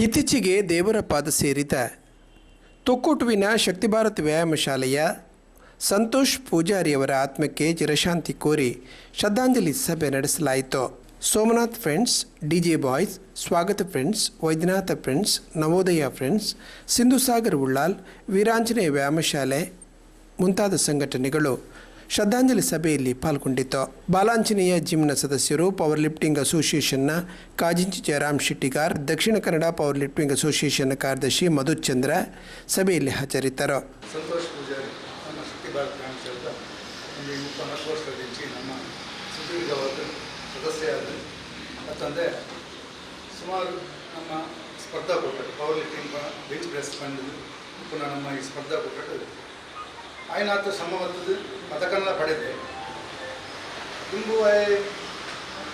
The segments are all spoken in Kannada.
ಇತ್ತೀಚೆಗೆ ದೇವರ ಪಾದ ಸೇರಿದ ತೊಕ್ಕೊಟುವಿನ ಶಕ್ತಿ ಭಾರತ್ ವ್ಯಾಯಾಮ ಶಾಲೆಯ ಸಂತೋಷ್ ಪೂಜಾರಿಯವರ ಆತ್ಮಕ್ಕೆ ಚಿರಶಾಂತಿ ಕೋರಿ ಶ್ರದ್ಧಾಂಜಲಿ ಸಭೆ ನಡೆಸಲಾಯಿತು. Somnath friends, DJ boys, Swagatha friends, Vaidyanatha friends, Navodaya friends, Sindhusagar Ullal, Veeranjaneya ವ್ಯಾಯಾಮ ಶಾಲೆ ಮುಂತಾದ ಸಂಘಟನೆಗಳು ಶ್ರದ್ಧಾಂಜಲಿ ಸಭೆಯಲ್ಲಿ ಪಾಲ್ಗೊಂಡಿತ್ತು. ಬಾಲಾಂಜನೇಯ ಜಿಮ್ನ ಸದಸ್ಯರು, power lifting ಅಸೋಸಿಯೇಷನ್ನ ಕಾಜಿಂಚಿ Jayaram Shettigar, Dakshina Kannada power lifting ಅಸೋಸಿಯೇಷನ್ನ ಕಾರ್ಯದರ್ಶಿ ಮಧುಚಂದ್ರ ಸಭೆಯಲ್ಲಿ ಹಾಜರಿದ್ದರು. ಸಂತೋಷ್ ಪೂಜಾರಿ ನಮ್ಮ ಶಕ್ತಿ ಭಾರತ ಕಾಣಿಸಿದ ಒಂದು 34 ವರ್ಷದಿಂದ ನಮ್ಮ ಸುದೀರ್ಘವಾದ ಸದಸ್ಯರಾದ ಮತ್ತಂದರೆ ಸುಮಾರು ನಮ್ಮ ಸ್ಪರ್ಧಾಕೂಟ ಪವರ್ ಲಿಫ್ಟಿಂಗ್ ಬೆಂಚ್ ಪ್ರೆಸ್ ಬಂದು ಪುನಃ ನಮ್ಮ ಈ ಸ್ಪರ್ಧಾಕೂಟ ಆಯ್ನಾಥ ಶ್ರಮವತ್ತದು ಪದಕನ್ನ ಪಡೆದೆ. ಇಂಬು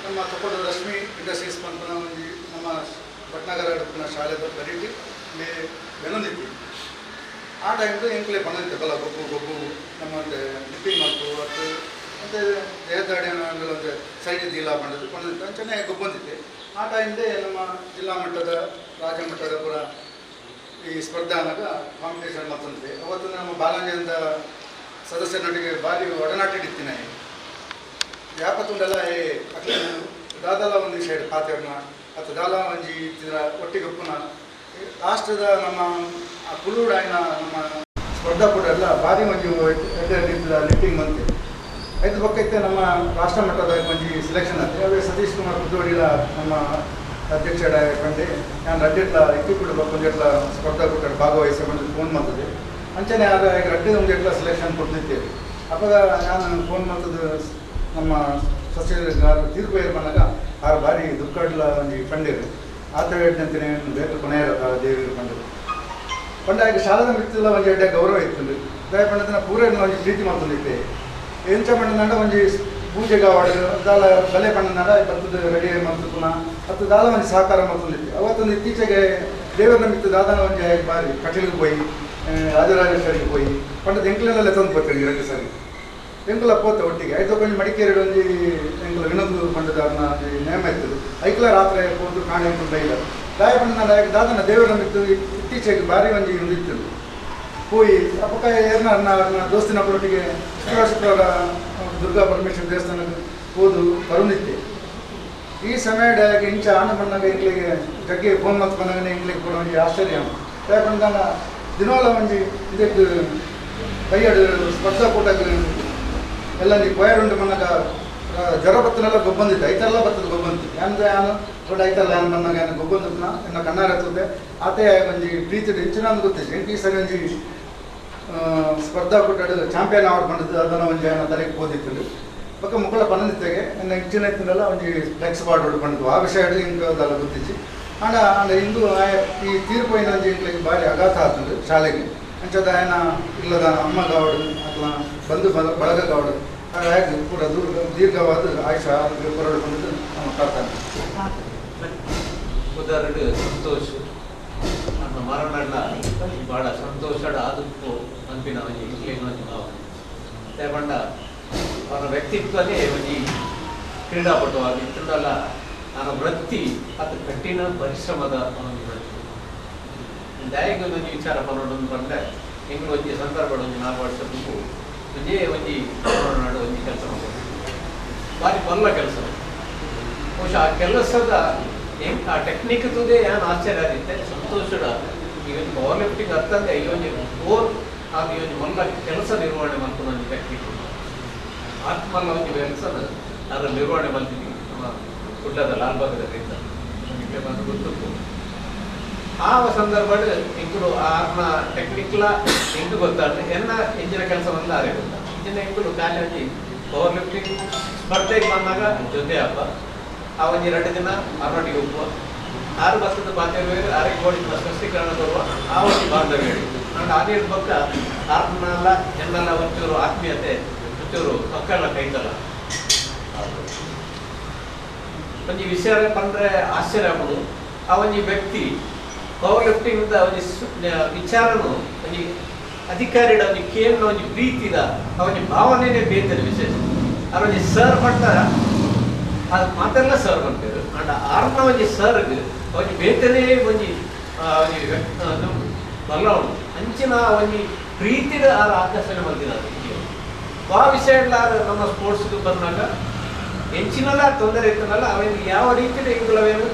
ನಮ್ಮ ತಕೊಂಡು ರಶ್ಮಿ ಇಂಡಸ್ಟ್ರೀಸ್ ಪಂಪನ ಒಂದು ನಮ್ಮ ಭಟ್ನಗರ ಪುನಃ ಶಾಲೆದ ಬರೀಟಿ ಮೇ ಬೆನೊಂದಿತ್ತು. ಆ ಟೈಮ್ದು ಎಂಕ್ಲೆ ಪಣಂತೆ ಬಲ ಗೊಬ್ಬು ನಮ್ಮ ಲಿಫ್ಟಿಂಗ್ ಮಾಡ್ತು ಮತ್ತು ಮತ್ತು ದೇಹದಾಡಿ ಒಂದು ಸೈಡ್ ಇಲ್ಲ ಮಾಡೋದು ಪಣಂತ ಚೆನ್ನಾಗಿ ಗೊಬ್ಬಂದಿತ್ತೆ. ಆ ಟೈಮ್ದೇ ನಮ್ಮ ಜಿಲ್ಲಾ ಮಟ್ಟದ ರಾಜ್ಯ ಮಟ್ಟದ ಪುರ ಈ ಸ್ಪರ್ಧಾನಾಗ ಕಾಂಪಿಟೇಷನ್ ಮತ್ತೊಂದಿದೆ. ಅವತ್ತು ನಮ್ಮ ಬಾಲಾಂಜನದ ಸದಸ್ಯರೊಟ್ಟಿಗೆ ಭಾರಿ ಒಡನಾಟಿಡಿತೀನಿ. ವ್ಯಾಪತ್ತುಂಡೆಲ್ಲ ದಾದಾಲ ಒಂದು ಸೈಡ್ ಪಾತ್ರೆನ ಅಥವಾ ದಾಲ ಒಂಜಿ ಇತ್ತಿದ್ರ ಒಟ್ಟಿಗೆ ಉಪ್ಪುನ ಲಾಸ್ಟದ ನಮ್ಮ ಪುಲ್ಲೂಡ್ ಆಯ್ನ ನಮ್ಮ ಸ್ಪರ್ಧಾ ಕೂಡ ಎಲ್ಲ ಭಾರಿ ಒಂಜಿ ಲಿಫ್ಟಿಂಗ್ ಬಂತು. ಐದು ಪಕ್ಕೈತೆ ನಮ್ಮ ರಾಷ್ಟ್ರ ಮಟ್ಟದ ಒಂಜಿ ಸೆಲೆಕ್ಷನ್ ಆಯ್ತು. ಅವೇ ಸತೀಶ್ ಕುಮಾರ್ ಕುದ್ದೋಡಿಲ ನಮ್ಮ ಅಧ್ಯಕ್ಷ ಕಂಡು ನಾನು ರಡ್ಡಿಟ್ಲ ಇಕ್ಕಿಬಿಟ್ಟು ಒಂದೆಟ್ಲ ಸ್ಪರ್ಧಾ ಕೂಟ ಭಾಗವಹಿಸಿ ಬಂದು ಫೋನ್ ಮಾಡ್ತದೆ. ಅಂಚನೆ ಆಗ ಈಗ ರಡ್ಡಿದ ಒಂದೆಟ್ಲ ಸೆಲೆಕ್ಷನ್ ಕೊಡ್ತಿದ್ದೇವೆ. ಅವಾಗ ನಾನು ಫೋನ್ ಮಾಡ್ತದ್ದು ನಮ್ಮ ಸಸ್ಯಗಾರ ತೀರ್ಪು ಏರು ಬಂದಾಗ ಆರು ಬಾರಿ ದುಃಖಡ್ಲ ಒಂದು ಕಂಡಿರು ಆತ ಹೇಳ್ತಂತೇನೆ ಬೇಕು ಕೊನೆಯ ದೇವಿಗೆ ಕಂಡರು ಕೊಂಡಾಗ ಶಾಲದ ಮಿತ್ತಿಲ್ಲ ಒಂದು ಎಡ್ಡೆ ಗೌರವ ಇತ್ತು. ದಯಪಂಡ ಪೂರ ಒಂದು ಪ್ರೀತಿ ಮಾಡ್ತಂದಿದ್ದೆ. ಎಂಚ ಪಂಡ ಒಂದು ಪೂಜೆಗೆ ಆವಾಡು ದಾಲ ಬಲೆ ಪಣ್ಣನಾಡ ಬರ್ತದೆ ರೆಡಿ ಮಂತ್ರಪುನ ಮತ್ತು ದಾಲ ಒಂದು ಸಹಕಾರ ಮಾಡ್ತಂದಿತ್ತು. ಅವತ್ತೊಂದು ಇತ್ತೀಚೆಗೆ ದೇವರ ನಮಿತ್ತು ದಾದಾನ ಒಂದು ಬಾರಿ ಕಟೀಲಿಗೆ ಹೋಗಿ ರಾಜರಾಜೇಶ್ವರಿಗೆ ಹೋಗಿ ಪಂಡದ ಎಂಕ್ಲೆಲ್ಲ ತಂದು ಬರ್ತೀನಿ 2 ಸಾರಿ ಎಂಕಲ ಪೋತೆ ಒಟ್ಟಿಗೆ ಐದು ಕೊಂಚ ಮಡಿಕೇರಿ ಒಂದು ಎಂಕಲ ವಿನೋದ ಪಂಡದವ್ರನ್ನ ನೇಮ ಇರ್ತದೆ. ಐಕ್ಲ ರಾತ್ರಿ ಹೋದು ಕಾಣೆ ಬೈಲ ದಾಯ ಪಂಡ ದಾದನ ದೇವರ ನಮಿತ್ತು ಇತ್ತೀಚೆಗೆ ಭಾರಿ ಒಂದು ಇತ್ತು ಹೋಗಿ ಅಪ್ಪಕ್ಕ ಏರ್ನ ದೋಸ್ತಿನೊಬ್ಬರೊಟ್ಟಿಗೆ ಶುಕ್ರವಾರ ದುರ್ಗಾ ಪರಮೇಶ್ವರ ದೇವಸ್ಥಾನಕ್ಕೆ ಹೋದು ಬರುನಿದ್ದೆ. ಈ ಸಮಯದಾಗ ಇಂಚ ಆನ ಬಂದಾಗ ಇಂಗ್ಲಿಗೆ ಜಗ್ಗಿ ಫೋನ್ ಮತ್ತು ಬಂದಾಗ ಇಂಗ್ಲಿಗೆ ಕೊಡೋ ಒಂದು ಆಶ್ಚರ್ಯ ಯಾಕಂದಾಗ ದಿನವಲ್ಲ ಒಂದು ಇದಕ್ಕೆ ಕೈಯಡು ಸ್ಪರ್ಧಾ ಕೂಟಕ್ಕೆ ಎಲ್ಲ ನೀವು ಪೋಯಡುಂಟು ಬಂದಾಗ ಜ್ವರ ಬತ್ತನೆಲ್ಲ ಗೊಬ್ಬಂದಿತ್ತು. ಐತೆಲ್ಲ ಬತ್ತದ ಗೊಬ್ಬಂದಿತ್ತು. ಅಂದರೆ ನಾನು ದೊಡ್ಡ ಐತಲ್ಲ ಏನು ಬಂದಾಗ ಏನು ಗೊಬ್ಬಂದಿತ್ತು ಇನ್ನು ಕಣ್ಣಾರ ಹತ್ತದೆ ಆತೆ ಒಂದು ಪ್ರೀತಿ ಹೆಚ್ಚಿನ ಒಂದು ಗೊತ್ತಿತ್ತು. ಎಂಟು ಸರಿ ಒಂದು ಸ್ಪರ್ಧಾ ಕೂಟ ಚಾಂಪಿಯನ್ ಅವಾರ್ಡ್ ಬಂದಿದ್ದು ಅದನ್ನು ಒಂದು ಏನೋ ತಲೆಗೆ ಓದಿತ್ತು. ಬಕ್ಕ ಮಕ್ಕಳ ಪನ್ನದಿತ್ತಾಗೆ ಇನ್ನು ಹೆಚ್ಚಿನ ಇತ್ತನೆಲ್ಲ ಒಂದು ಫ್ಲೆಕ್ಸ್ ಬಾರ್ಡ್ ಬಂದಿದ್ದು. ಆ ವಿಷಯ ಹಿಂಗೆಲ್ಲ ಗೊತ್ತಿತ್ತು. ಆಂಡ ಆಂಡ ಇಂದು ಈ ತೀರ್ಪು ಏನಂದು ಇಂಗ್ಲಿಗೆ ಭಾರಿ ಆಘಾತ ಆಗ್ತದೆ ಶಾಲೆಗೆ. ಅಂಚದ ಏನ ಇಲ್ಲದ ಅಮ್ಮ ಗಾವಡು ಅಥವಾ ಬಂಧು ಬಳಗ ಗಾವಡು ಹಾಗೆ ಕೂಡ ದೀರ್ಘವಾದ ಆಯುಷ ಹೊರಡು ಬಂದಿದ್ದು ನಮ್ಮ ಪ್ರಾರ್ಥನೆ. ಉದಾಹರಣೆ ಸಂತೋಷ ನನ್ನ ಮರಣ ಭಾಳ ಸಂತೋಷದ ಆದಪ್ಪು ಅನ್ಪಿನ ಒಂದು ಇಂಗ್ಲಿಷ್ ಭಾವನೆ ಪಂಡ ಅವನ ವ್ಯಕ್ತಿತ್ವನೇ ಒಂದು ಕ್ರೀಡಾಪಟುವಾಗಿ ಇತ್ತಲ್ಲ. ನನ್ನ ವೃತ್ತಿ ಅದು ಕಠಿಣ ಪರಿಶ್ರಮದ ಒಂದು ವೃತ್ತಿ. ದಯಗೆ ಒಂದು ವಿಚಾರ ಪರೋಡು ಬಂದರೆ ಹಿಂಗೆ ಒಂದು ಸಂದರ್ಭ ಒಂದು 4 ವರ್ಷಕ್ಕೂ ಒಂದೇ ಒಂದು ನಾಡು ಒಂದು ಕೆಲಸ ಮಾಡೋದು ಭಾರಿ ಬಲ್ಲ ಕೆಲಸ. ಬಹುಶಃ ಆ ಕೆಲಸದ ಆ ಟೆಕ್ನಿಕ್ ತುದೇ ಏನು ಆಶ್ಚರ್ಯ ಆಗಿತ್ತೆ. ಸಂತೋಷದ ಈ ಒಂದು ಪವರ್ ಲಿಫ್ಟಿಂಗ್ ಅರ್ಥಂಗೆ ಈ ಒಂದು ಓರ್ ಅದು ಈ ಒಂದು ಮಲ್ಲ ಕೆಲಸ ನಿರ್ವಹಣೆ ಮಾಡ್ಕೊಂಡು ಒಂದು ಟೆಕ್ನಿಕ್ ಆತ್ಮಲ್ಲ ಒಂದು ಕೆಲಸದ ಅದರ ನಿರ್ವಹಣೆ ಮಾಡ್ತೀನಿ. ನಮ್ಮ ಗುಡ್ಡದ ಲಾಲ್ಬಾಗದಿಂದ ನಮಗೆ ಬಂದು ಗೊತ್ತು. ಆ ಸಂದರ್ಭದಲ್ಲಿ ಇಂಕುಲು ಆರ್ನ ಟೆಕ್ನಿಕ್ಲ ಹೆಂಗೆ ಗೊತ್ತಾದ್ರೆ ಎನ್ನ ಇಂಜಿನ ಕೆಲಸ ಬಂದ ಅದೇ ಗೊತ್ತ. ಇಂಜಿನ ಇಂಕುಲು ಕಾಲೇಜಿ ಪವರ್ ಲಿಫ್ಟಿಂಗ್ ಸ್ಪರ್ಧೆಗೆ ಬಂದಾಗ ಜೊತೆ ಹಬ್ಬ ಆ ಒಂದು 2 ದಿನ ಅವರೊಟ್ಟಿಗೆ ಹೋಗುವ 6 ಬಸ್ತದ ಬಾಂಧವ್ಯ 6 ಕೋಟಿ ಸ್ಪಷ್ಟೀಕರಣ ಬರುವ ಆ ಒಂದು ಬಾಂಧವ್ಯ ಹೇಳಿ ನಾನು ಅದೇ ಪಕ್ಕ ಆರ್ನೆಲ್ಲ ಎನ್ನೆಲ್ಲ ಒಂಚೂರು ಆತ್ಮೀಯತೆ ಒಂಚೂರು ಮಕ್ಕಳ ಕೈತಲ್ಲ ಒಂದು ವಿಷಯ ಬಂದರೆ ಆಶ್ಚರ್ಯ ಆಗೋದು. ಆ ಒಂದು ವ್ಯಕ್ತಿ ಪವರ್ ಲಿಫ್ಟಿಂಗ್ ಒಂದು ವಿಚಾರನು ಒಂದು ಅಧಿಕಾರಿಗಳ ಒಂದು ಕೇವಲ ಒಂದು ಪ್ರೀತಿದ ಅವನ ಭಾವನೆನೇ ಬೇರೆ ವಿಶೇಷ. ಅವನ ಸರ್ ಮಾಡ್ತಾರ ಅದು ಮಾತೆಲ್ಲ ಸರ್ ಮಾಡ್ತಾರೆ. ಅಂಡ್ ಆರ್ನ ಒಂಜಿ ಸರ್ಗ್ ಒಂಜಿ ಬೇತನೇ ಒಂಜಿ ಬಲ್ಲ ಉಂಟು ಅಂಚಿನ ಒಂಜಿ ಪ್ರೀತಿದ ಆರ ಆಕರ್ಷಣೆ ಮಲ್ತಿದ್ದಾರೆ. ಆ ವಿಷಯಗಳ ನಮ್ಮ ಸ್ಪೋರ್ಟ್ಸ್ಗೆ ಬಂದಾಗ ಹೆಂಚಿನಲ್ಲ ತೊಂದರೆ ಇರ್ತನಲ್ಲ ಅವನಿಗೆ ಯಾವ ರೀತಿಯ ಇಂಗಳವೇನು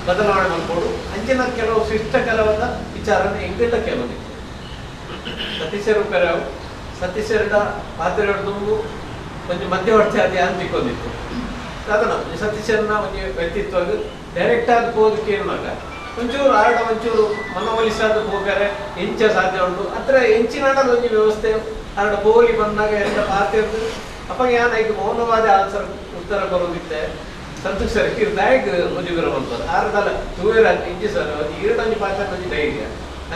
ಬದಲಾವಣೆ ಮಾಡ್ಕೊಡು ಅಂಚಿನ ಕೆಲವು ಶಿಷ್ಟಕರವಾದ ವಿಚಾರನ ಎಂಗೆಲ್ಲ ಕೆಲವು ಸತೀಶರು ಕರಾವು ಸತೀಶರ ಪಾತ್ರೆ ತುಂಬು ಒಂದು ಮಧ್ಯವರ್ತಿ ಅದೇ ಅಂತಿಕೊಂಡಿತ್ತು ಅದನ್ನ ಸತೀಶರನ್ನ ಒಂದು ವ್ಯಕ್ತಿತ್ವ ಡೈರೆಕ್ಟ್ ಆಗಿ ಹೋದಕ್ಕೆ ಏನಾಗ ಒಂಚೂರು ಆಡ ಒಂಚೂರು ಮನವೊಲಿಸಾದ ಹೋಗಾರೆ ಹೆಂಚ ಸಾಧ್ಯ ಉಂಟು ಅತ್ರ ಹೆಂಚಿನಾಡ ಒಂದು ವ್ಯವಸ್ಥೆ ಆಡ ಬೋಲಿ ಬಂದಾಗ ಎಲ್ಲ ಪಾತ್ರೆ ಅಪ್ಪ ಯಾನ ಈಗ ಮೌನವಾದ ಆನ್ಸರ್ ಉತ್ತರ ಬರೋದಿತ್ತೆ ಸಂತೋಷಕ್ಕೆ ದಾಯಕ ಮುಜುಗರ ಬಂತದ್ದು ಆರ್ದಲ್ಲ ತೂವೇರ ಇಂಚಿ ಸರ್ ಈರಡಂಜಿ ಪಾತ್ರ ಒಂದು ಧೈರ್ಯ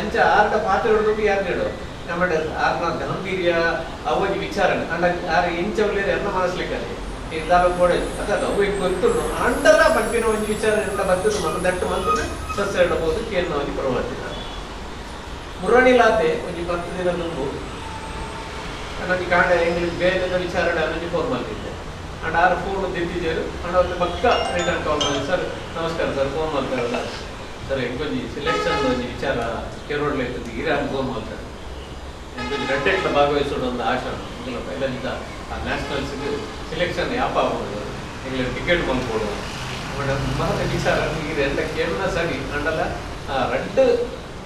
ಅಂಚ ಆರ್ದ ಪಾತ್ರ ಹಿಡಿದು ಯಾರು ನೀಡೋ ನಮ್ಮ ಆರ್ನ ಗಂಭೀರ್ಯ ಅವಧಿ ವಿಚಾರಣೆ ಅಂಡ ಆರು ಇಂಚವಲ್ಲಿ ಎಲ್ಲ ಮನಸ್ಲಿಕ್ಕೆ ಇದಾರ ಕೂಡ ಅದ ಅವು ಈಗ ಗೊತ್ತುಂಟು ಅಂಡಲ್ಲ ಪಂಪಿನ ಒಂದು ವಿಚಾರ ಎಲ್ಲ ಬರ್ತದೆ ಮನ ದಟ್ಟು ಮಂತದ್ದು ಸಸ್ಯ ಇಡಬಹುದು ಕೇಂದ್ರವಾಗಿ ಪ್ರವರ್ತಿತ ಮುರಣಿಲಾತೆ ಒಂದು 10 ದಿನ ತುಂಬು ನನಗೆ ಕಾಂಡ ಹೆಂಗ್ ಬೇರೆ ವಿಚಾರಣೆ ನನಗೆ ಫೋನ್ ಮಾಡ್ತಿದ್ದೆ ಅಂಡ್ ಆರು ಫೋನ್ ತಿಂತಿದ್ದೇರು ಅಂಡ್ ಅವತ್ತು ಪಕ್ಕ ರಿಟರ್ನ್ ಕಾಲ್ ಮಾಡಿ ಸರ್ ನಮಸ್ಕಾರ ಸರ್ ಫೋನ್ ಮಾಡ್ತಾರಲ್ಲ ಸರ್ ಹೆಂಗೊಂದು ಸೆಲೆಕ್ಷನ್ ಒಂದು ವಿಚಾರ ಕೆರೋಡ್ಲೆ ಇರ್ತದೆ ಇರಾನ್ ಫೋನ್ ಮಾಡ್ತಾರೆ ರೆಡ್ಡೆಟ್ಲ ಭಾಗವಹಿಸೋಣ ಒಂದು ಆಶಾ ಎಲ್ಲದಿಂದ ಆ ನ್ಯಾಷನಲ್ಸ್ಗೆ ಸೆಲೆಕ್ಷನ್ ಯಾಪ ಆಗೋದು ಹೆಂಗೆ ಟಿಕೆಟ್ ಮಾಡ್ಕೊಡು ಮಹದ ವಿಚಾರ ಇದು ಎಲ್ಲ ಕೇವಲ ಸರಿ ಅಂಡಲ್ಲ ರೆಡ್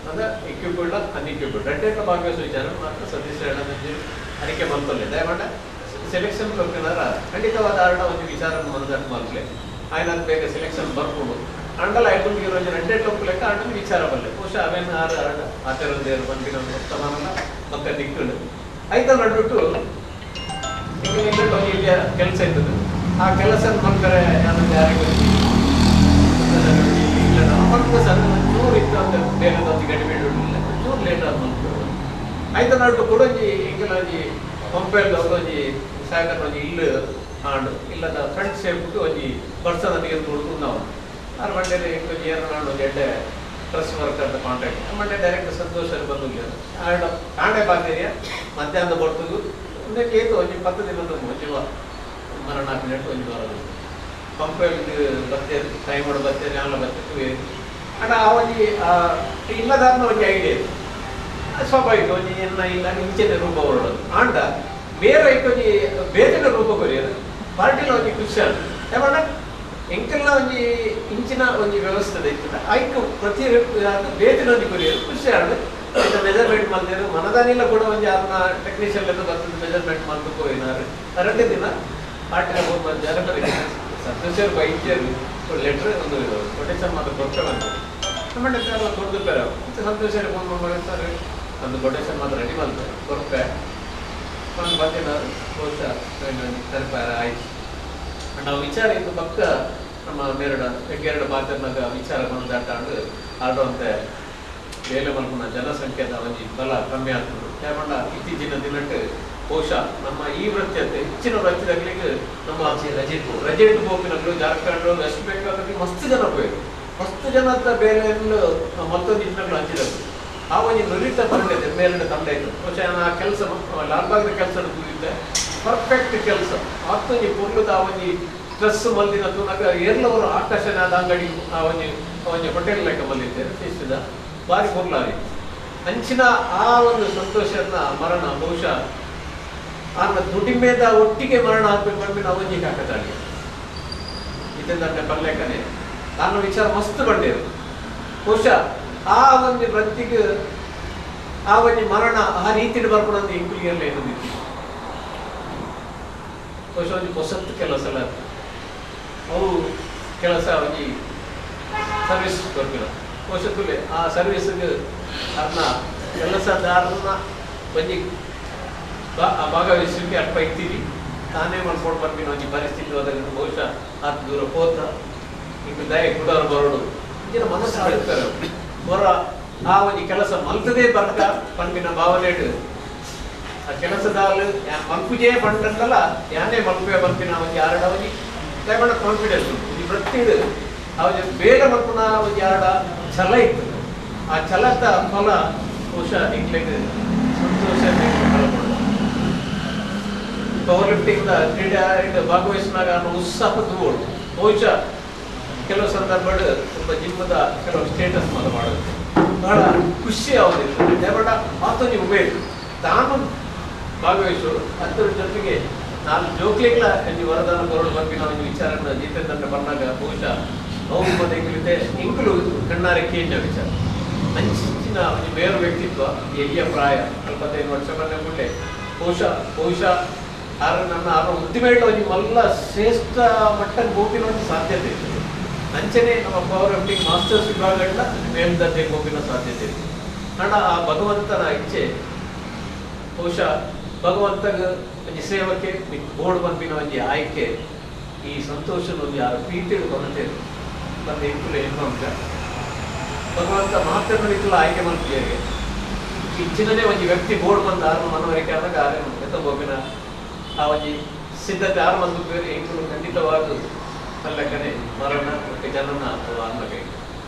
ಅಂದ್ರೆ ಇಕ್ವಿಪ್ಡ್ ಅನ್ಇಕ್ವಿಪ್ಡ್ ರೆಡ್ಡೆಟ್ಲ ಭಾಗವಹಿಸೋ ವಿಚಾರ ಮಾತ್ರ ಸತೀಶ್ ಹೇಳೋದು ಅಡಿಕೆ ಬಂತಲ್ಲೇ ದಯಮಾಡ ಸೆಲೆಕ್ಷನ್ ಬರ್ಕನಾರ ಖಂಡಿತವಾದ ಆಡ ಒಂದು ವಿಚಾರ ಮನದಟ್ಟು ಮಾಡ್ಲೆ ಆಯ್ನ ಬೇಗ ಸೆಲೆಕ್ಷನ್ ಬರ್ಕೊಂಡು ಅಂಡಲ್ಲ ಐಟಮ್ ಇರೋ ರೆಡ್ಡೆಟ್ ಲೆಕ್ಕ ಅಂಡ ವಿಚಾರ ಬರಲಿ ಬಹುಶಃ ಅವೇನು ಆರು ಆಡ ಆಚರಣೆಯರು ಬಂದಿನ ಉತ್ತಮನ ಮತ್ತೆ ದಿಕ್ಕುಂಡು ಆಯ್ತ ನಡ್ಬಿಟ್ಟು ಈಗ ಕೆಲಸ ಇರ್ತದೆ ಆ ಕೆಲಸ ಮಾಡ್ತಾರೆ ಯಾರಿಗೂ ಸರ್ ಚೂರು ಇತ್ತು ಅಂತ ಬೇರೆ ಗಡಿಬಿಡಿ ಇಲ್ಲ ಚೂರು ಲೇಟ್ ಆದ ಮಾಡ್ತಾರೆ ಆಯ್ತ ನಡ್ಬಿಟ್ಟು ಕೂಡ ಹಿಂಗೆ ಪಂಪೆಲ್ ಒಂಜಿ ಸಾಯಂಕಾಲ ಒಂಜಿ ಇಲ್ಲು ಆಂಡು ಇಲ್ಲದ ಫ್ರೆಂಡ್ ಸೇರ್ಬಿಟ್ಟು ಒಂಜಿ ಪರ್ಸನ್ ಅಲ್ಲಿಗೆ ನೋಡ್ಕೊಂಡು ನಾವು ಆರು ಮಂಡ್ಯಲ್ಲಿ ಒಂಜಿ ಏನಾಡು ಒಂದು ಎಡ್ಡೆ ಟ್ರಸ್ಟ್ ವರ್ಕ್ ಅಂತ ಕಾಂಟ್ಯಾಕ್ಟ್ ಮಂಡ್ಯ ಡೈರೆಕ್ಟ್ ಸಂತೋಷ ಬಂದಿಲ್ಲ ಆಡ ಕಾಂಡೆ ಬಾಕೇರಿಯ ಮಧ್ಯಾಹ್ನದ ಬರ್ತದು ಒಂದೇ ಕೇತು ಒಂಜಿ 10 ದಿನದ ಒಂಜಿ ಮರಣ 4 ಮಿನಿಟ್ ಒಂಜಿ ಬರೋದು ಪಂಪೆಲ್ ಬರ್ತೇನೆ ಟೈಮ್ ಮಾಡಿ ಬರ್ತೇನೆ ಆಮೇಲೆ ಬರ್ತೇವೆ ಅಣ್ಣ ಆ ಒಂಜಿ ಇಲ್ಲದಾದ್ನ ಒಂಜಿ ಐಡಿಯಾ ಸ್ವಾಭಾವಿಕ ಒಂಜಿ ಎನ್ನ ಇಲ್ಲ ಇಂಚಿನ ರೂಪ ಹೊರಡೋದು ಆಂಡ ಬೇರೆ ಒಂಜಿ ಬೇತಿನ ರೂಪ ಕೊರಿಯೋದು ಪಾರ್ಟಿಲ ಒಂಜಿ ಖುಷಿ ಯಾವಣ್ಣ ಎಂಕಲ್ನ ಒಂಜಿ ಇಂಚಿನ ಒಂಜಿ ವ್ಯವಸ್ಥೆ ಇರ್ತದೆ ಐಕ್ ಪ್ರತಿ ಬೇತಿನ ಒಂಜಿ ಕೊರಿಯೋದು ಖುಷಿ ಆಡು ಮೆಜರ್ಮೆಂಟ್ ಮಾಡ್ತಾರೆ ಮನದಾನಿಲ್ಲ ಕೂಡ ಒಂಜಿ ಅದನ್ನ ಟೆಕ್ನಿಷಿಯನ್ ಎಲ್ಲ ಬರ್ತದೆ ಮೆಜರ್ಮೆಂಟ್ ಮಾಡ್ಬೇಕು ಹೋಗಿನಾರು 2 ದಿನ ಪಾರ್ಟಿನ ಹೋಗಿ ಬಂದು ಜನರಿಗೆ ಸದಸ್ಯರು ಬೈತಿಯರು ಲೆಟ್ರ್ ಒಂದು ಕೊಟೇಶನ್ ಮಾತ್ರ ಕೊಡ್ತೇವೆ ನಮ್ಮ ಕೊಡ್ದು ಬೇರೆ ಸಂತೋಷ ಫೋನ್ ಮಾಡ್ತಾರೆ ಒಂದು ಕೊಟೇಶನ್ ಮಾತ್ರ ರೆಡಿ ಮಾಡ್ತಾರೆ ಕೊಡ್ತೆ ಒಂದು ಬತ್ತಿನ ಬಹುಶಃ ಆಯ್ತು ನಾವು ವಿಚಾರ ಇದು ಪಕ್ಕ ನಮ್ಮ ಎರಡು ಪಾತ್ರನಾಗ ವಿಚಾರ ಬಂದಾಟಾಂಡು ಆಡುವಂತೆ ಬೇಲೆ ಮಲ್ಪನ ಜನಸಂಖ್ಯೆದ ಒಂಜಿ ಬಲ ಕಮ್ಮಿ ಆಗ್ತದೆ ಯಾಕಂಡ ಇತ್ತೀಚಿನ ದಿನಕ್ಕೆ ಬಹುಶಃ ನಮ್ಮ ಈ ವೃತ್ತಿಯಂತೆ ಹೆಚ್ಚಿನ ವೃತ್ತಿಗಳಿಗೆ ನಮ್ಮ ರಜೆಟ್ ಬೋಪಿನಗಳು ಜಾರ್ಖಂಡ್ ವೆಸ್ಟ್ ಬೆಂಗಾಲ್ ಮಸ್ತ್ ಜನ ಬೇಕು ಮಸ್ತ್ ಜನದ ಬೇಲೆಯನ್ನು ಮತ್ತೊಂದು ಇಂಟರ್ಗಳು ಹಂಚಿದರು ಆ ಒಂದು ನುರಿತ ಬಂದಿದೆ ಮೇಲಿನ ತಂಡ ಇತ್ತು ಬಹುಶಃ ಆ ಕೆಲಸ ಲಾಲ್ಬಾಗ್ದ ಕೆಲಸ ಕೂದಿದ್ದೆ ಪರ್ಫೆಕ್ಟ್ ಕೆಲಸ ಮತ್ತೊಂದು ಪುರ್ಲದ ಆ ಒಂದು ಸ್ಟ್ರೆಸ್ ಮಲ್ದಿನ ತುನಕ ಎಲ್ಲವರು ಆಕರ್ಷಣೆಯಾದ ಅಂಗಡಿ ಆ ಒಂದು ಹೋಟೆಲ್ ಲೆಕ್ಕ ಮಲ್ಲಿದ್ದೇನೆ ಶಿಸ್ತಿದ ಭಾರಿ ಪುರ್ಲಾರಿ ಅಂಚಿನ ಆ ಒಂದು ಸಂತೋಷನ ಮರಣ ಬಹುಶಃ ಆನ ದುಡಿಮೆದ ಒಟ್ಟಿಗೆ ಮರಣ ಆಗ್ಬೇಕು ನಾವು ಒಂಜಿ ಹಾಕದಾಗಿ ಇದನ್ನ ಬರ್ಲೇಕನೆ ನಾನು ವಿಚಾರ ಮಸ್ತ್ ಬಂಡೇರು ಬಹುಶಃ ಆ ಒಂದು ವೃತ್ತಿಗೆ ಆ ಒಂದು ಮರಣ ಆ ರೀತಿ ಬರ್ಕೊಂಡು ಇಂಕ್ಲಿಯರ್ಲ ಏನಂದಿತ್ತು ಬಹುಶಃ ಒಂದು ಹೊಸತ್ತು ಕೆಲಸ ಎಲ್ಲ ಅವು ಕೆಲಸ ಒಂಜಿ ಸರ್ವಿಸ್ ಕೊಡ್ತಿಲ್ಲ ಬಹುಶಃ ಆ ಸರ್ವಿಸ್ಗೆ ಅದನ್ನ ಕೆಲಸದಾರನ್ನ ಒಂಜಿ ಭಾಗವಹಿಸಲಿಕ್ಕೆ ಅಲ್ಪ ಇರ್ತೀವಿ ತಾನೇ ಮಾಡ್ಕೊಂಡು ಬರ್ತೀನಿ ಒಂಜಿ ಪರಿಸ್ಥಿತಿ ಹೋದಾಗ ಬಹುಶಃ ಅದು ದೂರ ಹೋತ ಈಗ ದಯ ಕುಡೋರು ಬರೋಡು ಇಂಜಿನ ಮನಸ್ಸು ಆಡುತ್ತಾರೆ ಹೊರ ಆ ಒಂದು ಕೆಲಸ ಮಲ್ತದೇ ಬರ್ಕ ಪಂಪಿನ ಭಾವನೆ ಆ ಕೆಲಸದಾಲು ಮಲ್ಪುಜೇ ಬಂಡಲ್ಲ ಯಾನೇ ಮಲ್ಪೆ ಬಂಪಿನ ಒಂದು ಯಾರಡ ಒಂದು ದಯಮಾಡ ಕಾನ್ಫಿಡೆನ್ಸ್ ಈ ವೃತ್ತಿಡು ಅವನಿಗೆ ಬೇಗ ಮಲ್ಪುನ ಒಂದು ಯಾರಡ ಛಲ ಇತ್ತು ಆ ಛಲದ ಫಲ ಬಹುಶಃ ಇಂಗ್ಲೆಂಡ್ ಸಂತೋಷ ಪವರ್ ಲಿಫ್ಟಿಂಗ್ ಕ್ರೀಡೆ ಭಾಗವಹಿಸಿದಾಗ ಉತ್ಸಾಹ ಬಹುಶಃ ಕೆಲವು ಸಂದರ್ಭಗಳು ತುಂಬ ಜಿಮ್ಮದ ಕೆಲವು ಸ್ಟೇಟಸ್ ಮಾಡೋದು ಬಹಳ ಖುಷಿ ಆಗೋದಿಲ್ಲ ದಯಪಡ ಮಾತೊಂದು ಉಮೇದು ತಾನು ಭಾಗವಹಿಸೋರು ಅದರ ಜೊತೆಗೆ ನಾನು ಜೋಕ್ಲಿಗಳ ಈ ವರದಾನ ಕೊರಡು ಬಗ್ಗೆ ಒಂದು ವಿಚಾರನ ಜಿತೇಂದ್ರ ಬಂದಾಗ ಬಹುಶಃ ನೋವು ಬಂದಿದೆ ಇಂಕಲು ಕಣ್ಣಾರೆ ಕೇಂದ್ರ ವಿಚಾರ ಅಂಚಿನ ಬೇರೆ ವ್ಯಕ್ತಿತ್ವ ಎಲ್ಲಿಯ ಪ್ರಾಯ 45 ವರ್ಷ ಬಂದ ಕೂಡಲೇ ಬಹುಶಃ ನನ್ನ ಉದ್ದಿಮೆಗಳ ಒಂದು ಮಲ್ಲ ಶ್ರೇಷ್ಠ ಮಟ್ಟಕ್ಕೆ ಹೋಗಿನ ಒಂದು ಸಾಧ್ಯತೆ ಇರ್ತದೆ ಅಂಚನೆ ನಮ್ಮ ಪವರ್ ಲಿಫ್ಟಿಂಗ್ ಮಾಸ್ಟರ್ಸ್ ವಿಭಾಗಗಳನ್ನ ಮೇಲ್ದರ್ಜೆಗೆ ಹೋಗಿನ ಸಾಧ್ಯತೆ ಇದೆ ಕಾರಣ ಆ ಭಗವಂತನ ಇಚ್ಛೆ ಬಹುಶಃ ಭಗವಂತಗ ಒಂದು ಸೇವಕ್ಕೆ ಬೋರ್ಡ್ ಬಂದಿನ ಒಂದು ಆಯ್ಕೆ ಈ ಸಂತೋಷನ ಒಂದು ಯಾರು ಪ್ರೀತಿಗಳು ಬಂದಿದೆ ಮತ್ತೆ ಇಂಕಲು ಏನು ಅಂತ ಭಗವಂತ ಮಾತೃಗಳ ಆಯ್ಕೆ ಮಾಡ್ತೀವಿ ಇಚ್ಚಿನೇ ಒಂದು ವ್ಯಕ್ತಿ ಬೋರ್ಡ್ ಬಂದ ಆರು ಮನವರಿಕೆ ಆದಾಗ ಆರೆ ಹೋಗಿನ ಆ ಒಂದು ಸಿದ್ಧತೆ ಆರು ಒಂದು ಬೇರೆ ಇಂಕಲು ಖಂಡಿತವಾದ ಅಲ್ಲಕ್ಕನೆ ಮರಣ ಮತ್ತು ಜನನ ಅಥವಾ ಅನ್ನಕ್ಕೆ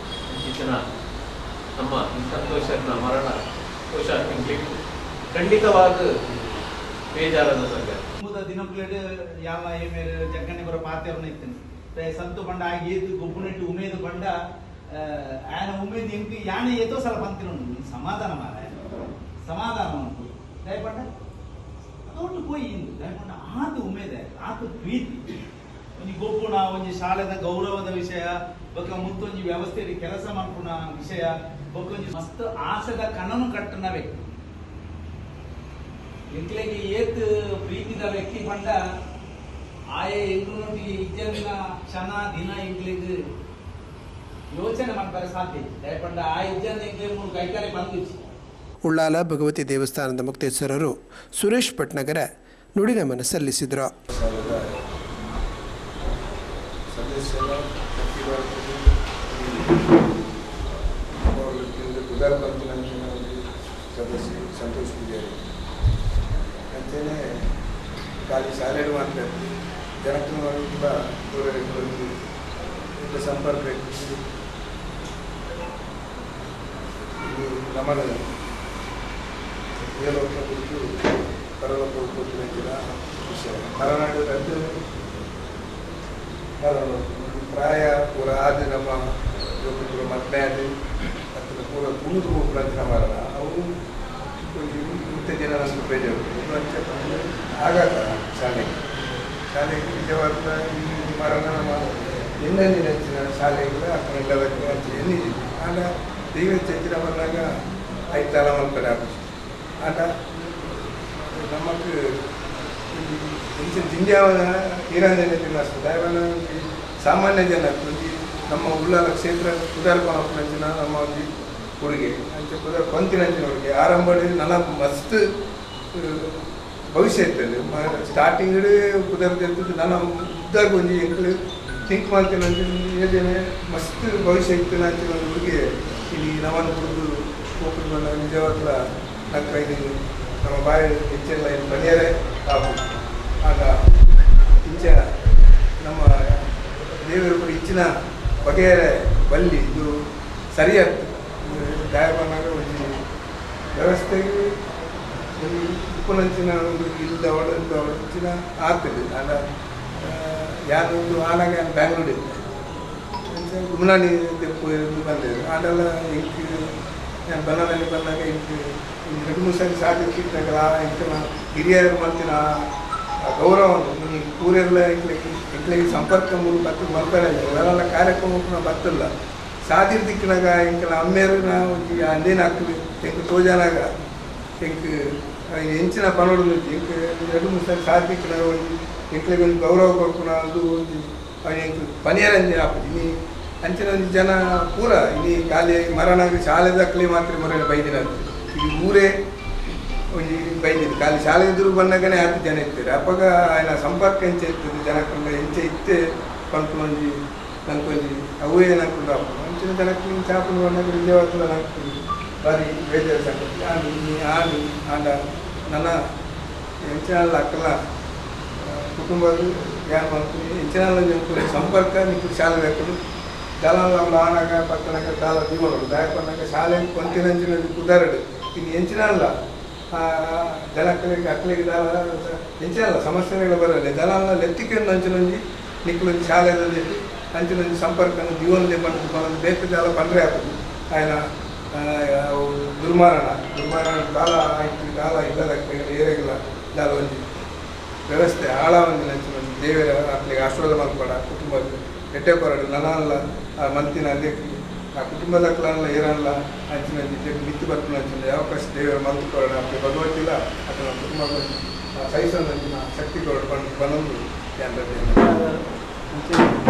ಇಚ್ಚಿನ ನಮ್ಮ ಸಂತೋಷನ ಮರಣ ಬಹುಶಃ ಇಂಗ್ಲಿಷ್ ಖಂಡಿತವಾದ ಬೇಜಾರದ ಸಂಗತಿ ದಿನಪ್ಲೇಟ್ ಯಾವ ಏಮೇರು ಜಗ್ಗನೆ ಬರೋ ಪಾತ್ರೆಯವ್ರನ್ನ ಇರ್ತೇನೆ ಸಂತು ಬಂಡ ಆಗೇದು ಗೊಬ್ಬುನೆಟ್ಟು ಉಮೇದು ಬಂಡ ఆయన ఉమ్మేది ఇంటి యాన ఏదో సల పంతిన సమాధానం సమాధానం అనుకో దయపడ్డ ಅದೊಂದು పోయింది ದಯಪಡ್ಡ ಆತು ಉಮೇದೆ ಆತು ಪ್ರೀತಿ ಒಂದು ಗೊಬ್ಬುಣ ಒಂದು ಶಾಲೆದ ಗೌರವದ ವಿಷಯ ಬೊಕ್ಕ ಮುತ್ತೊಂದು ವ್ಯವಸ್ಥೆಯಲ್ಲಿ ಕೆಲಸ ಮಾಡ್ಕೊಂಡ ವಿಷಯ ಬೊಕ್ಕೊಂದು ಮಸ್ತ್ ಆಸೆದ ಕನನು ಕಟ್ಟನ ವ್ಯಕ್ತಿ ಎಂಕ್ಲೆಗೆ ಏತ್ ಪ್ರೀತಿದ ವ್ಯಕ್ತಿ ಪಂಡ ಆಯೆ ಎಂಕ್ಲೊಟ್ಟಿಗೆ ಇಜ್ಜಲಿನ ಕ್ಷಣ ದಿನ ಎಂಕ್ಲೆಗೆ ಯೋಚನೆ ಮಾಡ್ತಾರೆ ಸಾಧ್ಯ ದಯಪಂಡ ಆ ಇಜ್ಜನ ಎಂಕ್ಲೆ ಮೂರು ಕೈಕಾಲೆ ಬಂದಿச்சு ಉಳ್ಳಾಲ ಭಗವತಿ ದೇವಸ್ಥಾನದ ಮುಕ್ತೇಶ್ವರರು ಸುರೇಶ್ ಭಟ್ನಗರ ನುಡಿನಮನ ಸಲ್ಲಿಸಿದರು. ಸದಸ್ಯ ಸಂತೋಷ್ ಪೂಜಾರಿ ಅಂತೇನೆ ಖಾಲಿ ಶಾಲೆಗಳು ಮಾತಾಡ್ತೀವಿ ಜನಕ್ಕೆ ತುಂಬ ದೂರ ಇಂಥ ಸಂಪರ್ಕ ನಮ್ಮನ ಏಲೋಕ ಕುರಿತು ಪರಲೋಕ ಕೊಟ್ಟಿನ ವಿಷಯ ಮರನಾಡು ರದ್ದು ಪ್ರಾಯ ಪೂರ ಆದ ನಮ್ಮ ಪೂರ ಮಕ್ಕಳೇ ಆದ ಅದನ್ನ ಪೂರ ಕುಣಿದು ಹೋಗ್ಲಂತ ಮರಣ ಅವು ಇಂಥ ಜನ ನಮ್ಗೆ ಬೇಜಾರು ಆಗಾಗ ಶಾಲೆಗೆ ನಿಜವಾದ ಈ ಮರಣ ನಮ್ಮ ಇನ್ನೊಂದಿನ ಶಾಲೆಗಳು ಅಕ್ಕನೆಲ್ಲದಕ್ಕೆ ಅಂತ ಎಲ್ಲಿದೆ ಆಗ ದೈವ ಚಂಚಿನ ಬಂದಾಗ ಐತಾಲ ಮಲ್ಪಡೆ ಆಗುತ್ತೆ ಆಗ ನಮಗೆ ಇಂಚಿನ ಜಿಂಜಾವನ ಈರಾಂಜನೆ ತಿನ್ನಷ್ಟು ದೈವನ ಸಾಮಾನ್ಯ ಜನ ನಮ್ಮ ಉಳ್ಳಾಲ ಕ್ಷೇತ್ರ ಕುದಾರ್ಕೊಂಡ ನಮ್ಮ ಒಂದು ಹುಡುಗಿ ಅಂಚೆ ಕುದಾರ್ ಕೊಂತಿನಂಚಿನ ಹುಡುಗಿ ಆರಂಭದಲ್ಲಿ ನನ್ನ ಮಸ್ತ್ ಭವಿಷ್ಯ ಇರ್ತದೆ ಸ್ಟಾರ್ಟಿಂಗ್ ಕುದರ್ತಿರ್ತದೆ ನನ್ನ ಉದ್ದಾಗ ಒಂದು ಎಂಕ್ಳು ಥಿಂಕ್ ಮಾಡ್ತೇನೆ ಅಂತ ಯೋಜನೆ ಮಸ್ತ್ ಭವಿಷ್ಯ ಇತ್ತು ಅಂಚಿನ ಒಂದು ಹುಡುಗಿ ಇಲ್ಲಿ ನಮ್ಮನ್ನು ಕುಡಿದು ಹೋಗ್ಕೊಂಡು ಬಂದ ನಿಜವಾಗ್ಲ ನಕ್ಕ ಇದು ನಮ್ಮ ಬಾಯಿ ಹೆಚ್ಚೆಲ್ಲ ಏನು ಬನಿಯರೇ ಆಗ್ಬೋದು ಆಗ ಇಂಚ ನಮ್ಮ ದೇವರು ಕೂಡ ಇಚ್ಚಿನ ಬಗೆಯರೆ ಬಲ್ಲಿ ಇದು ಸರಿಯಾಗ್ತದೆ ಗಾಯಬನಾಗ ಒಂದು ವ್ಯವಸ್ಥೆಗೆ ಒಂದು ಉಪ್ಪುನಂಚಿನ ಒಂದು ಇಲ್ಲದ ಹೆಚ್ಚಿನ ಆಗ್ತದೆ ಆಗ ಯಾರೊಂದು ಆನಾಗ ನಾನು ಬ್ಯಾಂಗ್ಳೂರು ಗುಮ್ನಾನಿ ತೆಪ್ಪು ಬಂದಿದೆ ಆಡೆಲ್ಲ ಇಂಕ್ ನಾನು ಬನಾದಲ್ಲಿ ಬಂದಾಗ ಇಂಕ್ 2-3 ಸಾರಿ ಸಾಧಿಸಿದಾಗ ಇಂಕ ಹಿರಿಯರು ಮಾಡ್ತಿನ ಗೌರವವನ್ನು ಈ ಊರೆಲ್ಲ ಇಂಕ್ಲಿಗೆ ಸಂಪರ್ಕ ಬರ್ತದೆ ಬರ್ತಾರೆ ಅವರೆಲ್ಲ ಕಾರ್ಯಕ್ರಮಕ್ಕೂ ಬರ್ತಿಲ್ಲ ಸಾಧಿರ್ದಿಕ್ಕಿನಾಗ ಇಂಕ ಅಮ್ಮೇರು ನಾವು ಅಂದೇನಾಗ್ತದೆ ಇಂಕ ತೋಜಾನಾಗ ಇಂಕ ಹೆಂಚಿನ ಪನೋಡು ಇಂಕ 2-3 ಸಾರಿ ಸಾಧಿಕ್ಕಿನಾಗ ಒಂದು ಇಂಕ್ಲಿಗೆ ಒಂದು ಗೌರವ ಕೊಡ್ಕೊಂಡು ಅದು ಒಂದು ಅವನಿಗೆ ಪನಿಯರಂಜನೆ ಆಗ್ತದೆ ಇನ್ನು ಅಂಚಿನ ಒಂದು ಜನ ಪೂರ ಇಲ್ಲಿ ಖಾಲಿ ಮರನಾಗ ಶಾಲೆದಕ್ಕಲಿ ಮಾತ್ರ ಮರ ಬೈದಿನ ಈ ಊರೇ ಒಂದು ಬೈದಿದ್ದು ಖಾಲಿ ಶಾಲೆ ಎದುರು ಬಂದಾಗನೇ 10 ಜನ ಇರ್ತಾರೆ ಅಪ್ಪಾಗ ఆయన ಸಂಪರ್ಕ ಹೆಂಚ ಇರ್ತದೆ ಜನಕ್ಕಂಗ ಹೆಂಚ ಇತ್ತೆ ಪಂಪೊಂದು ನನಗೊಂದು ಅವೇ ನನಕೊಂಡು ಹಾಕೊಂಡು ಅಂಚಿನ ಜನಕ್ಕೆ ಚಾಪಲು ಬಂದಾಗ ನಿಜವಾಗ್ಲೂ ನನಗೆ ಬಾರಿ ಬೇಜಾರು ಸಂಗತಿ ಆನು ಆಂಡ ನನ್ನ ಹೆಂಚಿನಲ್ಲ ಅಕ್ಕಲ ಕುಟುಂಬದ ಏನು ಮಾಡ್ತೀನಿ ಹೆಂಚಿನ ಸಂಪರ್ಕ ನಿಂತು ಶಾಲೆ ಬೇಕು ದಲಾಲ ಆನಾಗ ಪಕ್ಕನಾಗ ಕಾಲ ದಿವಗಳು ದಾಯಕೊಂಡಾಗ ಶಾಲೆ ಕೊಂತಿನಂಚಿನ ಕುದಾರಡು ಇನ್ನು ಹೆಂಚಿನಲ್ಲ ಜನಕ್ಕಳಿಗೆ ಅಕ್ಕಳಿಗೆ ದಾಲ ಹೆಂಚಿನಲ್ಲ ಸಮಸ್ಯೆಗಳು ಬರಲ್ಲ ದಲಾಲ ಲೆತ್ತಿಕೊಂಡು ಅಂಚಿನೊಂದು ನಿಕ್ಕಲೊಂದು ಶಾಲೆಯಲ್ಲಿ ಅಂಚಿನೊಂದು ಸಂಪರ್ಕ ಜೀವನದೇ ಬಂದು ಬೇಕು ದಾಲ ಬಂದರೆ ಆಗ್ತದೆ ఆయన ದುರ್ಮಾರಣ ಕಾಲ ಆಯ್ತು ಕಾಲ ಇಲ್ಲದ ಏರಿಯಾಗಿಲ್ಲ ದಾಲ ಒಂದು ವ್ಯವಸ್ಥೆ ಆಳ ಒಂದು ನಂಚಿನ ದೇವರ ಅಪ್ಲಿಗೆ ಆಶೀರ್ವಾದ ಮಾಡ್ಬೇಡ ಕುಟುಂಬಕ್ಕೆ ಎಟ್ಟೆ ಕೊರಡು ನನಲ್ಲ ಆ ಮಂತಿನ ಅದಕ್ಕೆ ಆ ಕುಟುಂಬದ ಕ್ಲಾನ್ಲ ಏರಲ್ಲ ಅಂಚಿನ ಮಿತ್ತಿ ಬರ್ತೀನಿ ಅಂಚಿನ ಅವಕಾಶ ದೇವರ ಮಂತು ಕೊರಡ ಅಪ್ಲಿ ಭಗವತಿಲ್ಲ ಅದನ್ನ ಕುಟುಂಬ ಸಹಿಸೋದಂಚಿನ ಶಕ್ತಿ ಕೊರಡು ಬಂದು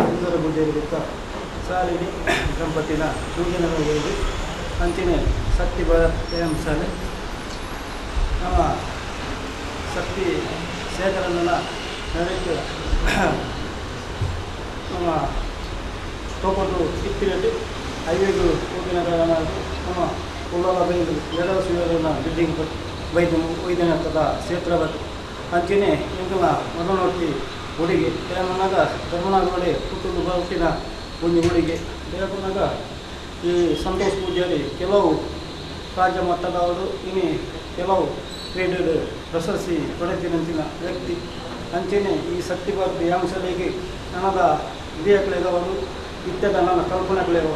ಸುಂದರ ಬುದ್ಧಿಯಲ್ಲಿದ್ದ ಸಾಲಿಗೆ ದಂಪತಿನ ಪೂಜೆನ ಹೋಗಿ ಅಂಚಿನ ಶಕ್ತಿ ವ್ಯಾಯಾಮ ಶಾಲೆ ನಮ್ಮ ಶಕ್ತಿ ಶೇಖರನ ನರೇಂದ್ರ ನಮ್ಮ ತೋಪಟ್ಟು ಇತ್ತಿರಟ್ಟು ಐವೇದು ಹೋಗಿನ ನಮ್ಮ ಉಳ್ಳಾಲ ಬೈದು ಎರಡವ ಶಿವರನ್ನ ಬಿಲ್ಡಿಂಗ್ ಒಯ್ದನದ ಕ್ಷೇತ್ರ ಬತ್ತು ಅಂಚೆನೆ ಇಂಕಲ ಮೊದಲೊಟ್ಟಿ ಹುಡುಗಿ ಬೇಮನಾಗ ಧರ್ಮನಾಗ ನೋಡಿ ಹುಟ್ಟುದು ಹುಟ್ಟಿನ ಒಂದು ಹುಡುಗಿ ಬೇಮನಾಗ ಈ ಸಂತೋಷ್ ಪೂಜಾರಿ ಕೆಲವು ರಾಜ್ಯ ಮಟ್ಟದವರು ಇನ್ನು ಕೆಲವು ಕ್ರೀಡೆಡ್ ಪ್ರಶಸ್ತಿ ಪಡೆದಿನಂಚಿನ ವ್ಯಕ್ತಿ ಅಂಚೆನೆ ಈ ಶಕ್ತಿ ಭಾರತ ಯಾಂಶಲೆಗೆ ನನ್ನದ ವಿಧೇಯಕಳೆದವರು ಇತ್ಯದ ನನ್ನ ಕಲ್ಪನೆಗಳೆವ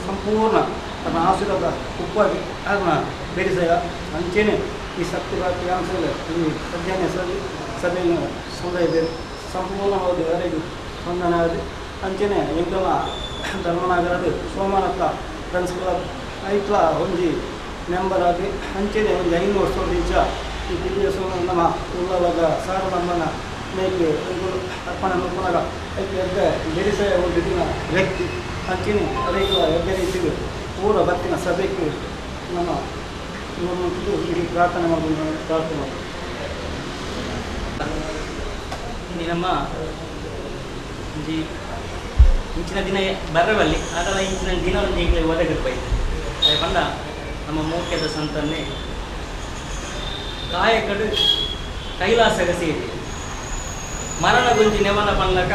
ಸಂಪೂರ್ಣ ತನ್ನ ಆಶೀರ್ವಾದ ಉಪ್ಪಾಗಿ ಅದನ್ನ ಬೆಳೆಸಾಗ ಅಂಚೆನೆ ಈ ಶಕ್ತಿ ಭಾರತ ಯಾಂಶಲೆ ಈ ಅಧ್ಯಯನ ಸಭೆಯನ್ನು ಸಂದೈದೆ ಸಂಪೂರ್ಣವಾದ ವರೆಗೂ ಸ್ಪಂದನೆ ಅಂಚೆನೆ ಎಂಕಲ ಧರ್ಮನಗರದ ಸೋಮನತ್ತ ಫ್ರೆಂಡ್ಸ್ ಕ್ಲಬ್ ಐಕ್ಲ ಒಂಜಿ ಮೆಂಬರ್ ಆಗಿ ಅಂಚೆನೆ ಒಂದು 5 ವರ್ಷದಿಂದ ಈ ದಿವ್ಯ ನಮ್ಮ ಉಳ್ಳಾಲದ ಸಾರು ನಮ್ಮನ ಮೇಕೆ ಅರ್ಪಣೆ ನೋಡ್ಕೊಂಡಾಗ ಅದಕ್ಕೆ ಎದ್ದ ಬೆಳೆಸ ಒಂದು ದಿನ ವ್ಯಕ್ತಿ ಅಂಚೆನೆ ಅದಕ್ಕೆ ಎದ್ದ ರೀತಿಗೆ ಪೂರ ಬತ್ತಿನ ಸಭೆಗೆ ನಮ್ಮ ಇವನು ಪ್ರಾರ್ಥನೆ ಮಾಡೋದು ಪ್ರಾರ್ಥನೆ ಮಾಡಿ ನಮ್ಮ ಒಂಜಿ ಇಂಚಿನ ದಿನ ಬರವಲ್ಲಿ ಅದರ ಇಂಚಿನ ದಿನ ಒಂದು ಈಗಲೇ ಒದಗಿರ್ಬೈತೆ ಅದೇ ಪಂಡ ನಮ್ಮ ಮೋಕ್ಯದ ಸಂತನ್ನೇ ಕಾಯಕಡು ಕೈಲಾಸಗ ಸೇರಿ ಮರಣ ಗುಂಜಿ ನೆವನ ಪನ್ಲಕ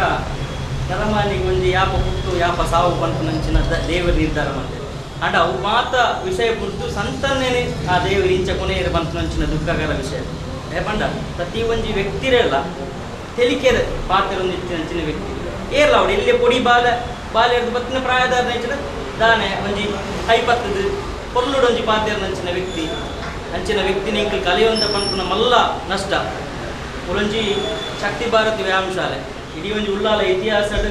ತರಮಾನಿ ಗುಂಜಿ ಯಾಪ ಹುಟ್ಟು ಯಾಪ ಸಾವು ಪಂತು ನಂಚಿನ ದೇವರು ನಿರ್ಧಾರ ಮಾಡ್ತೇವೆ ಅಂಡ ಅವು ಮಾತ ವಿಷಯ ಕುರಿತು ಸಂತನ್ನೇ ಆ ದೇವರು ಇಂಚ ಕೊನೆಯ ಪಂತು ನಂಚಿನ ದುಃಖಕರ ವಿಷಯ ಅದೇ ಪಂಡ ಪ್ರತಿ ಒಂಜಿ ವ್ಯಕ್ತಿರೆಲ್ಲ ತೆಲಿಕೆ ಪಾತ್ರೊಂದಿತ್ತು ನಂಚಿನ ವ್ಯಕ್ತಿ ಏರ್ಲ ಅವಳು ಎಲ್ಲಿ ಪೊಡಿ ಬಾಲ್ಯದ ಬತ್ತಿನ ಪ್ರಾಯದಾರ ನಂಚಿನ ದಾನೆ ಒಂಜಿ ಕೈಪತ್ತದು ಪೊರ್ಲುಡೊಂಜಿ ಪಾತ್ರ ನಂಚಿನ ವ್ಯಕ್ತಿ ಅಂಚಿನ ವ್ಯಕ್ತಿನ ಇಂಕಲ್ ಕಲಿಯೊಂದ ಪಂಪುನ ಮಲ್ಲ ನಷ್ಟ ಒಂಜಿ ಶಕ್ತಿ ಭಾರತಿ ವ್ಯಾಯಾಮ ಶಾಲೆ ಇಡೀ ಒಂಜಿ ಉಳ್ಳಾಲ ಇತಿಹಾಸಡ್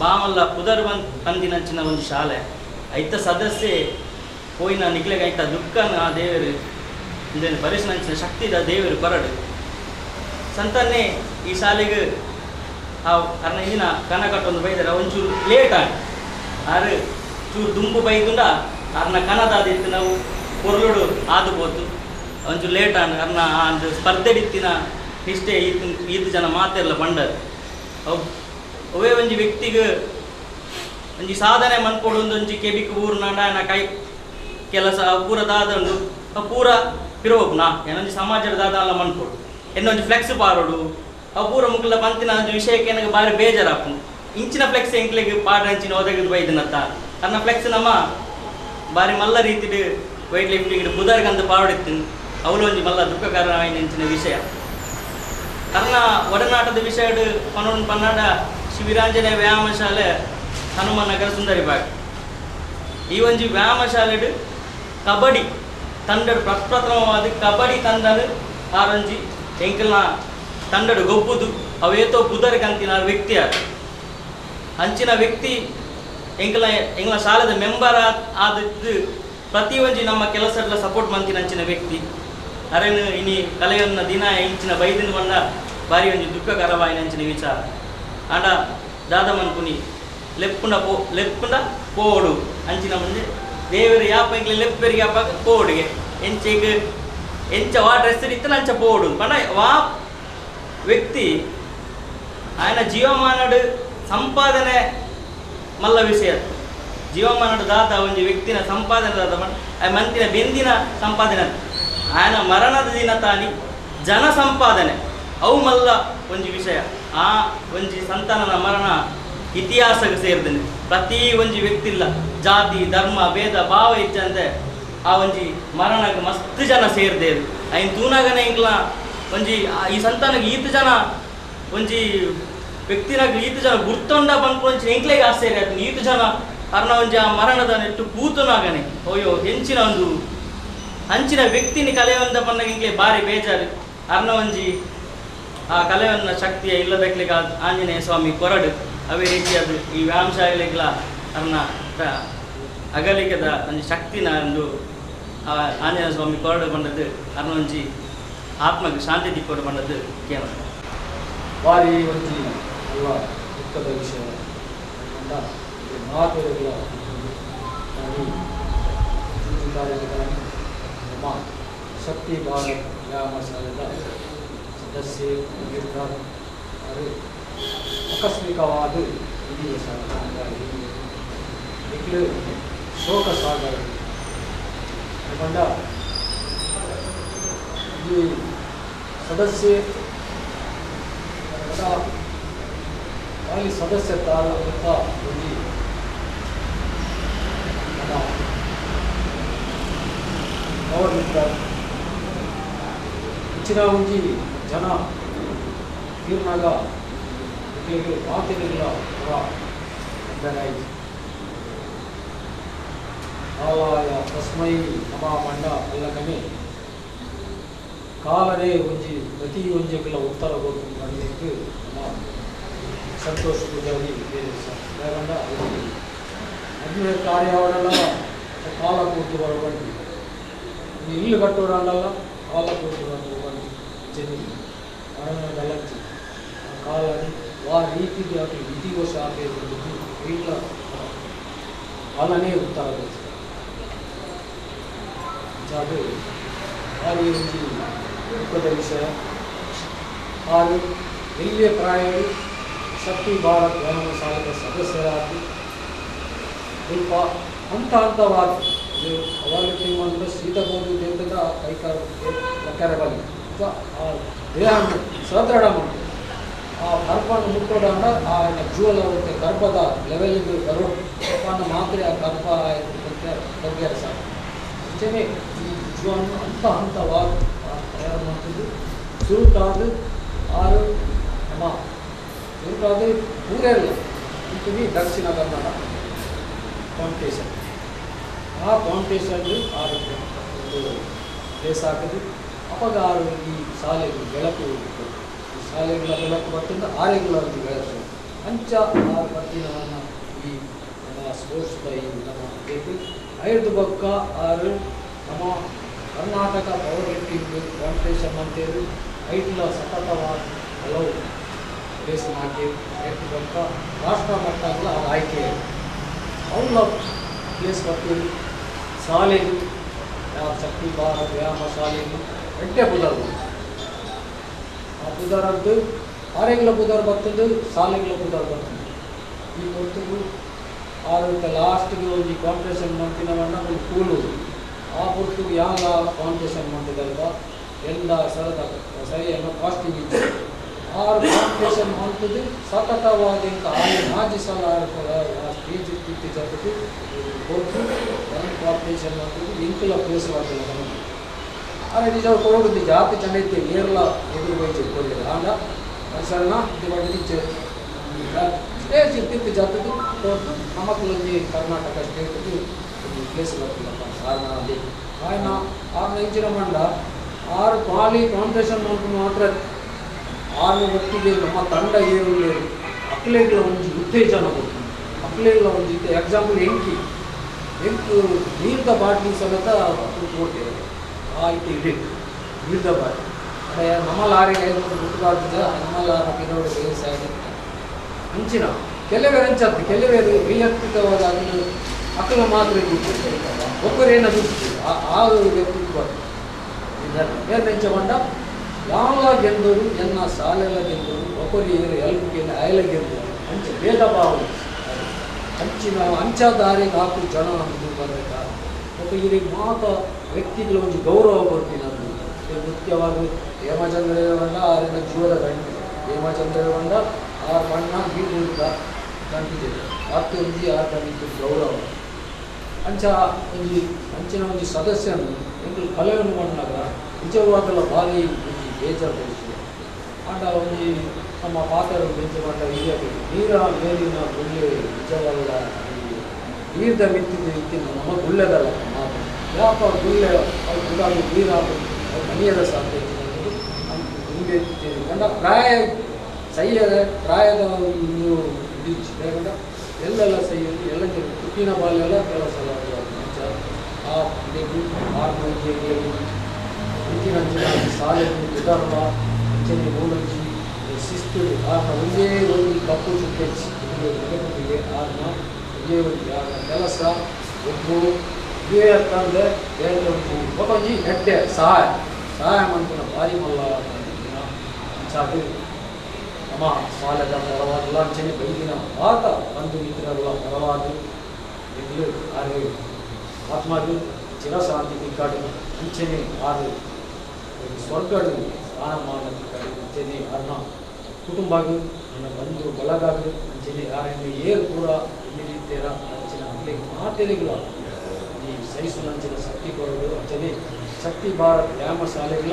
ಬಾಮಲ್ಲ ಪುದರ್ ಪಂದಿನಂಚಿನ ಒಂದು ಶಾಲೆ ಐತ ಸದಸ್ಯೆ ಪೋಯಿನ ನಿಗ್ಲೆಗೆ ಐತ ದುಃಖನ ಆ ದೇವರು ಇಂದೇನು ಪರಿಸನಂಚಿನ ಶಕ್ತಿದ ದೇವರು ಕೊರಡು ಸಂತನ್ನೇ ಈ ಶಾಲೆಗೆ ಅರ್ನ ಇಂದಿನ ಕನ ಕಟ್ಟೊಂದು ಬೈದರೆ ಒಂಚೂರು ಲೇಟ್ ಆಗಿ ಆರು ಚೂರು ದುಂಬು ಬೈದುಂಡ ಅರ್ನ ಕನದಾದಿತ್ತು ನಾವು ಪೊರ್ಲುಡು ಆದುಬೋದು ಒಂಚೂರು ಲೇಟ್ ಆಂಡ್ ಅರ್ನ ಒಂದು ಸ್ಪರ್ಧೆಡಿತ್ತಿನ ಇಷ್ಟೇ ಈತ ಜನ ಮಾತೆಲ್ಲ ಬಂಡರು ಅವೇ ಒಂಜಿ ವ್ಯಕ್ತಿಗೆ ಒಂಜಿ ಸಾಧನೆ ಮನ್ಕೊಡು ಒಂದೊಂಜಿ ಕೆಬಿಕ್ ಊರ್ನಾಂಡ ನಾ ಕೈ ಕೆಲಸ ಪೂರ ದಾದಂಡು ಪೂರ ಪಿರೋಬ್ನಾ ಏನೊಂಜಿ ಸಮಾಜದ ದಾದ ಮನ್ಕೊಡು ಇನ್ನೊಂದು ಫ್ಲೆಕ್ಸ್ ಪಾರೋಡು ಅವು ಪೂರ ಮುಗ್ಲ ಪಂತಿನ ಒಂದು ವಿಷಯಕ್ಕೆ ನನಗೆ ಭಾರಿ ಬೇಜಾರಾಪು ಇಂಚಿನ ಫ್ಲೆಕ್ಸ್ ಎಂಕ್ಲೆಗೆ ಪಾಡ್ರಂಚಿನ ಒದಗಿದು ಬೈದನತ್ತ ಅನ್ನ ಫ್ಲೆಕ್ಸ್ ನಮ್ಮ ಭಾರಿ ಮಲ್ಲ ರೀತಿ ವೈಟ್ ಲಿಫ್ಟಿಂಗ್ ಬುಧರ್ಗಂತ ಪಾಡಿತ್ತೀನಿ ಅವಳು ಒಂಜಿ ಮಲ್ಲ ದುಃಖಕರವಾಯಿನ ಇಂಚಿನ ವಿಷಯ ಅರ್ನ ಒಡನಾಟದ ವಿಷಯ ಪನ್ನೊಂದು ಪನ್ನಡ ಶಿಬಿರಾಂಜನೇಯ ವ್ಯಾಯಾಮ ಶಾಲೆ ಹನುಮಾನ್ ನಗರ ಸುಂದರಿಬಾಗ್ ಈ ಒಂಜಿ ವ್ಯಾಯಾಮ ಶಾಲೆ ಕಬಡ್ಡಿ ತಂಡಡು ಪ್ರಪ್ರಥಮವಾದ ಕಬಡ್ಡಿ ತಂಡಡು ಆರೊಂಜಿ ಎಂಕಲ್ನ ತಂಡಡು ಗೊಬ್ಬುದು ಅವೇತೋ ಬುಧರ್ಗಂತಿನ ವ್ಯಕ್ತಿ ಅಂಚಿನ ವ್ಯಕ್ತಿ ಎಂಗ್ಲ ಶಾಲೆದ ಮೆಂಬರ್ ಆದದ್ದು ಪ್ರತಿ ಒಂಜಿ ನಮ್ಮ ಕೆಲಸಡ್ಲ ಸಪೋರ್ಟ್ ಮಂತಿನ ಅಂಚಿನ ವ್ಯಕ್ತಿ ಅರೇನು ಇನಿ ಕಲೆಯನ್ನ ದಿನ ಇಂಚಿನ ಬೈದಿನ ಬಂದ ಬಾರಿ ಒಂಜಿ ದುಃಖಕರವಾಯಿನ ಅಂಚಿನ ವಿಚಾರ ಆಂಡ ದಾದ ಮನ್ಪುನಿ ಲೆಪ್ಪುಂಡ ಪೋಡು ಅಂಚಿನ ಮುಂದೆ ದೇವರು ಯಾಪ ಇಂಗ್ಲ ಲೆಪ್ಪರಿಗೆ ಯಾಪ ಪೋಡುಗೆ ಎಂಚೆಗೆ ಎಂಚ ವಾ ಡ್ರೆಸ್ ಇತ್ತು ಅಂಚ ಪೋಡು ಪಂಡ ವಾ ವ್ಯಕ್ತಿ ఆయన ಜೀವಮಾನಡು ಸಂಪಾದನೆ ಮಲ್ಲ ವಿಷಯ ಜೀವಮಾನಡು ದಾತ ಒಂಜಿ ವ್ಯಕ್ತಿನ ಸಂಪಾದನೆ ದಾತ ಮಂತಿನ ಬೆಂದಿನ ಸಂಪಾದನೆ ఆయన ಮರಣದ ದಿನ ತಾನಿ ಜನ ಸಂಪಾದನೆ ಅವು ಮಲ್ಲ ಒಂಜಿ ವಿಷಯ ಆ ಒಂಜಿ ಸಂತಾನನ ಮರಣ ಇತಿಹಾಸಕ್ಕೆ ಸೇರಿದ್ದೇನೆ ಪ್ರತಿ ಒಂಜಿ ವ್ಯಕ್ತಿ ಇಲ್ಲ ಜಾತಿ ಧರ್ಮ ಭೇದ ಭಾವ ಇಚ್ಚಂತೆ ಆ ಒಂಜಿ ಮರಣಕ್ಕೆ ಮಸ್ತ್ ಜನ ಸೇರ್ದೇರು ಐನ್ ತೂನಾಗನೆ ಇಂಕ್ಲ ಒಂಜಿ ಈ ಸಂತಾನಕ್ಕೆ ಈತ ಜನ ಒಂಜಿ ವ್ಯಕ್ತಿನಾಗ ಈತ ಜನ ಗುರ್ತೊಂಡ ಬಂದ್ಕೊಂಚ ಎಂಕ್ಲೆಗೆ ಆಶ್ಚರ್ಯ ಆಯ್ತು ಈತ ಜನ ಅರ್ನ ಒಂಜಿ ಆ ಮರಣದ ನೆಟ್ಟು ಪೂತನಾಗನೆ ಅಯ್ಯೋ ಹೆಂಚಿನ ಒಂದು ಅಂಚಿನ ವ್ಯಕ್ತಿನಿ ಕಲೆಯೊಂದ ಪನ್ನಗಿಂಗ್ಲೆ ಭಾರಿ ಬೇಜಾರು ಅರ್ನ ಒಂಜಿ ಆ ಕಲೆಯನ್ನ ಶಕ್ತಿಯ ಇಲ್ಲದಕ್ಲಿಗ ಆಂಜನೇಯ ಸ್ವಾಮಿ ಕೊರಡು ಅವೇ ರೀತಿಯಾದ ಈ ವ್ಯಾಯಾಮಶಾಲೆಗಳ ಅರ್ನ ಅಗಲಿಕದ ಒಂದು ಶಕ್ತಿನ ಒಂದು ಆಂಜನೇಯ ಸ್ವಾಮಿ ಕೊರಡು ಬಂದದ್ದು ಅರ್ನ ಒಂಜಿ ಆತ್ಮಕ್ಕೆ ಶಾಂತಿ ತಿಕ್ಕೊಡು ಬಂದದ್ದು ಕೇಳ ಭಾರಿ ಒಂಜಿ ಎಲ್ಲ ದುಃಖದ ವಿಷಯ ಮಾತುಗಳ ನಮ್ಮ ಶಕ್ತಿ ಭಾರತ್ ವ್ಯಾಯಾಮ ಶಾಲೆದ ಸದಸ್ಯೆ ಅವರು ಆಕಸ್ಮಿಕವಾದ ಇಡೀ ಈಗಲೂ ಶೋಕ ಸಾಗರ ಕಂಡ ಈ ಸದಸ್ಯೆ ಸದಸ್ಯತಾರ ಒಂದು ಹೆಚ್ಚಿನ ಒಂಜಿ ಜನ ತೀರ್ನಾಗ ಮಾತಿರಲಿಲ್ಲ ಆಲಾಯ ತಸ್ಮೈ ನಮ ಮಂಡ ಅಲ್ಲಗನೆ ಕಾಲನೇ ಒಂಜಿ ಪ್ರತಿ ಒಂಜಿಗಳ ಉತ್ತರ ಕೊಡಲಿಕ್ಕೆ ನಮ್ಮ ಸಂತೋಷ ಪೂಜಾರಿ ಯಾಕಂದ ಮದುವೆ ಕಾರ್ಯವನ್ನೆಲ್ಲ ಕಾಲ ಕೂತು ಬರಬಂದು ಇಲ್ಲು ಕಟ್ಟೋರಲ್ಲ ಕಾಲ ಕೂತು ಬರಬಂದು ಜನಿ ಮರಣದಲ್ಲಂಚಿ ಕಾಲನಿ ವಾ ರೀತಿಗೆ ಆಗಿ ವಿಧಿವಶ ಆಗಿರುವುದು ಇಲ್ಲ ಕಾಲನೇ ಉತ್ತರ ಅದು ಭಾರಿ ಒಂಜಿ ದುಃಖದ ವಿಷಯ ಹಾಗೂ ಎಲ್ಲಿಯ ಪ್ರಾಯಗಳು ಶಕ್ತಿ ಭಾರತ್ ವ್ಯಾಯಾಮ ಶಾಲೆಯ ಸದಸ್ಯರಾಗಿ ಸ್ವಲ್ಪ ಹಂತವಾದ ಅವಾಗಲೇ ಮಾಡಿದ್ರೆ ಶೀತಬಹುದು ದೇವದ ಕೈಕಾರ ಬರಲಿ ಅಥವಾ ಆ ದೇಹ ಸದೃಢ ಮಾಡಿ ಆ ಗರ್ಭವನ್ನು ಮುಟ್ಟೋದಂಡ ಆ ಜೂವಲ್ ಅವತ್ತೆ ಗರ್ಭದ ಲೆವೆಲ್ಗೆ ಬರೋ ಗರ್ಭವನ್ನು ಮಾತ್ರ ಆ ಗರ್ಭ ಬಗ್ಗೆ ಸಾಕು ಮುಂಚೆನೇ ಈ ಜೀವವನ್ನು ಹಂತವಾದ ತಯಾರು ಮಾಡ್ತಿದ್ದು ಸುರುಟಾದ ಆರು ನಮ್ಮ ಸುರುಟಾದ ಪೂರೇ ಇಲ್ಲ ಇಂತೀನಿ ದಕ್ಷಿಣ ಕನ್ನಡ ಕಾಂಪಿಟೇಷನ್ ಆ ಕಾಂಪಿಟೇಷನ್ ಆರು ಒಂದು ಪ್ಲೇಸ್ ಹಾಕಿದ್ದು ಅವಾಗ ಆರು ಈ ಶಾಲೆಗೆ ಬೆಳಕು ಈ ಶಾಲೆಗಳ ಬೆಳಕು ಬರ್ತಂದ್ರೆ ಆರೆಗಳ ಒಂದು ಬೆಳಕು ಅಂಚ ಆರು ಬರ್ತಿನವನ್ನು ಈ ನಮ್ಮ ಸ್ಪೋರ್ಟ್ಸ್ದ ಈ ನಮ್ಮ ಬೇಕು ಐದು ಬೊಕ್ಕ ಆರು ನಮ್ಮ ಕರ್ನಾಟಕ ಪವರ್ ಲಿಫ್ಟಿಂಗ್ ಕಾಂಪಿಟೇಷನ್ ಅಂತೇಳಿ ಐಟ್ಲ ಸತತವಾದ ಹಲವು ಪ್ಲೇಸ್ ಮಾಡಿ ಐದು ಬೊಕ್ಕ ರಾಷ್ಟ್ರ ಮಟ್ಟಗಳ ಆಯ್ಕೆ ಅವಳ ಪ್ಲೇಸ್ ಬರ್ತೀವಿ ಶಾಲೆಗೆ ಶಕ್ತಿ ಭಾರತ್ ವ್ಯಾಯಾಮ ಶಾಲೆಗೆ ಗಂಟೆ ಬುಧರು ಆ ಬುಧರದ್ದು ಆರೆಗಳ ಬುಧರು ಬರ್ತದೆ ಶಾಲೆಗಳ ಬುಧರು ಬರ್ತದೆ ಈ ಹೊತ್ತಿಗೂ ಆರು ಲಾಸ್ಟ್ಗೆ ಒಂದು ಕಾಂಪಿಟೇಷನ್ ಮಾಡ್ತೀನವನ್ನ ಒಂದು ಕೂಲು ಆ ಹೊತ್ತಿಗೆ ಯಾವ ಕಾಂಪಿಟೇಷನ್ ಮಾಡ್ತಿದ್ದಲ್ವ ಎಲ್ಲ ಸರಿಯನ್ನು ಕಾಸ್ಟಿಂಗ್ ಇತ್ತು ಆರು ಕಾಂಪಿಟೇಷನ್ ಮಾಡ್ತಿದ್ದು ಸತತವಾಗಿ ಆರು ಮಾಜಿ ಸಲ ಸ್ಟೇಜ್ ಇತ್ತು ಜೊತೆಗೆ ಹೋಗಿ ಎಲ್ಲ ಕಾಂಪಿಟೇಷನ್ ಮಾಡ್ತಿದ್ದು ಇಂಕಲ ಪ್ಲೇಸ್ ಮಾಡ್ತಿಲ್ಲ ಆದರೆ ನಿಜ ಕೊಡೋದು ಜಾತಿ ಚಂಡೈತೆ ಏರ್ಲ ಎದುರು ಬೈಚು ಕೊಡಲಿಲ್ಲ ಆಂಡ ಸಣ್ಣ ಇದು ಮಾಡಿದ್ದು ಸ್ಟೇಜ್ ಇರ್ತಿತ್ತು ಜಾತಿದ್ದು ಕೊಟ್ಟು ನಮಕ್ಕೊಂದು ಕರ್ನಾಟಕ ಸ್ಟೇಟ್ದು ಒಂದು ಪ್ಲೇಸ್ ಬರ್ತಿಲ್ಲಪ್ಪ ಸಾರ್ನಲ್ಲಿ ఆయన ఆరు ఇచ్చిన మండ ఆరు ఖాళీ కాంపిటీషన్ ಮಾಡ್ಕೊಂಡು ಮಾತ್ರ ಆರು ಹೊತ್ತಿಗೆ ನಮ್ಮ ತಂಡ ಏನು లేదు ಮಕ್ಕಳಿಗೆ ಒಂದು ಉತ್ತೇಜನ ಕೊಡ್ತೀನಿ ಮಕ್ಕಳಿಗೆ ಒಂದು ಎಕ್ಸಾಂಪಲ್ ಎಂಟು ನೀರ್ದ ಬಾಟ್ಲಿ ಸಮೇತ ಕೊಡ್ತೇವೆ ಆಯ್ತು ಇದೆ ನೀರ್ದ ಬಾಟ್ಲಿ ಅದೇ ನಮ್ಮಲ್ಲಿ ಆರಿಗೆ ಐದು ಬಿಟ್ಟುಬಾರ್ದಿದೆ ನಮ್ಮಲ್ಲಿ ಆರು ಕಿಲೋಮೀಟರ್ ಬೇಸಾಯ ಹಂಚಿನ ಕೆಲವೇ ಹಂಚದ್ದು ಕೆಲವೇ ವೈಯಕ್ತಿಕವಾದ ಅದನ್ನು ಮಕ್ಕಳು ಮಾತ್ರ ಒಬ್ಬರೇನ ದುಡ್ಡು ಆ ವ್ಯಕ್ತಿತ್ವ ಏನು ಹೆಂಚಕೊಂಡ ಯಾವ ಗೆಂದವರು ಎನ್ನ ಶಾಲೆಲ್ಲ ಗೆಂದವರು ಒಬ್ಬರು ಎಲ್ಪಿಗೆ ಅಯಲ ಗೆಂದರು ಹಂಚ ಭೇದ ಭಾವ ಹಂಚಿನ ಅಂಚ ದಾರಿಗೆ ಹಾಕು ಜನ ಅಂತ ಬರಬೇಕಾ ಮತ್ತು ಇವರಿಗೆ ಮಾತ ವ್ಯಕ್ತಿಗಳ ಒಂದು ಗೌರವ ಕೊಡ್ತೀನಿ ಅದು ಮುಖ್ಯವಾಗಿ ಹೇಮಚಂದ್ರ ಬಂಡ ಆರಿನ ಜೀವದ ಗಂಟೆ ಹೇಮಚಂದ್ರ ಬಂಡ ಆರು ಬಣ್ಣ ಬೀಳಿದ ಗಂಟಿದೆ ಹತ್ತು ಒಂಜಿ ಆರು ಗಂಟೆ ಗೌರವ ಅಂಚ ಒಂಜಿ ಅಂಚಿನ ಒಂಜಿ ಸದಸ್ಯನು ಎಂಕಲು ಕಲೆಯನ್ನು ಮಾಡಿದಾಗ ನಿಜವಾಗಲ್ಲ ಭಾರಿ ಒಂಜಿ ಬೇಜಾರು ಆಂಡ ಒಂಜಿ ನಮ್ಮ ಪಾತ್ರ ಬೆಂಚು ಮಾಡ ಹಿರಿಯಬೇಕು ನೀರ ಮೇಲಿನ ಒಳ್ಳೆ ನಿಜವಾದ ತೀರ್ಥ ಮಿತ್ತಿದ್ದು ಇತ್ತಿನ ನಮಗೆ ಒಳ್ಳೆಯದಲ್ಲ ಮಾತು ಯಾಪ ಒಳ್ಳೆ ಉದಾಹರಣೆ ನೀರಾಗ ಮನೆಯದ ಸಾಧ್ಯತೆ ಹಿಂದೆ ಕಂಡ ಪ್ರಾಯ ಸೈಯದ ಪ್ರಾಯದ ನೀವು ಯಾಕಂದ್ರೆ ಎಲ್ಲೆಲ್ಲ ಸೈಯದು ಎಲ್ಲ ಹುಟ್ಟಿನ ಬಾಲ್ಯೆಲ್ಲ ಕೆಲಸ ಆ ಇಂಚಿನ ಸಾಲೆ ವಿಧಾನ ಅಂಚನೆ ಮೂಲಂಚಿ ಶಿಸ್ತು ಆರ್ನ ಒಂದೇ ಒಂದು ಕಪ್ಪು ಚುಕ್ಕೆಚ್ಚಿ ನೆನಪಿಗೆ ಆರ್ನ ಒಂದೇ ಒಂದು ಕೆಲಸ ಒಬ್ಬರು ಇವೇ ಅಂತಂದರೆ ಒಂದು ನೆಟ್ಟೆ ಸಹಾಯ ಮಾಡ್ತಾನೆ ಭಾರಿ ಮಲ್ಲ ಸಾಕು ನಮ್ಮ ಸಾಲದ ಪರವಾದ ಲಾಂಛನೆ ಬೈದಿನ ಆತ ಬಂಧು ಮಿತ್ರರ ಪರವಾದ ಎಲ್ಲಿ ಆರು ಆತ್ಮಗಳು ಚಿರಶಾಂತಿ ದಿಕ್ಕಾಡು ಅಂಚನೆ ಆರು ಸ್ವರ್ಗಡು ಸ್ನಾನಮಾನ ದಿಕ್ಕಾಡು ಅಂಚನೆ ಅನ್ನ ಕುಟುಂಬಗಳು ನನ್ನ ಬಂಧು ಬಳಗಾಗಲು ಅಂಚನೆ ಯಾರನ್ನು ಏರು ಕೂಡ ಎಲ್ಲಿದ್ದೀರ ಅಂಚಿನ ಅಲ್ಲಿ ಮಾತೆಲೆಗಳ ಈ ಸಹಿಸುವಂಚಿನ ಶಕ್ತಿ ಕೊರಡು ಅಂಚನೆ ಶಕ್ತಿ ಭಾರತ್ ವ್ಯಾಯಾಮ ಶಾಲೆಗಳ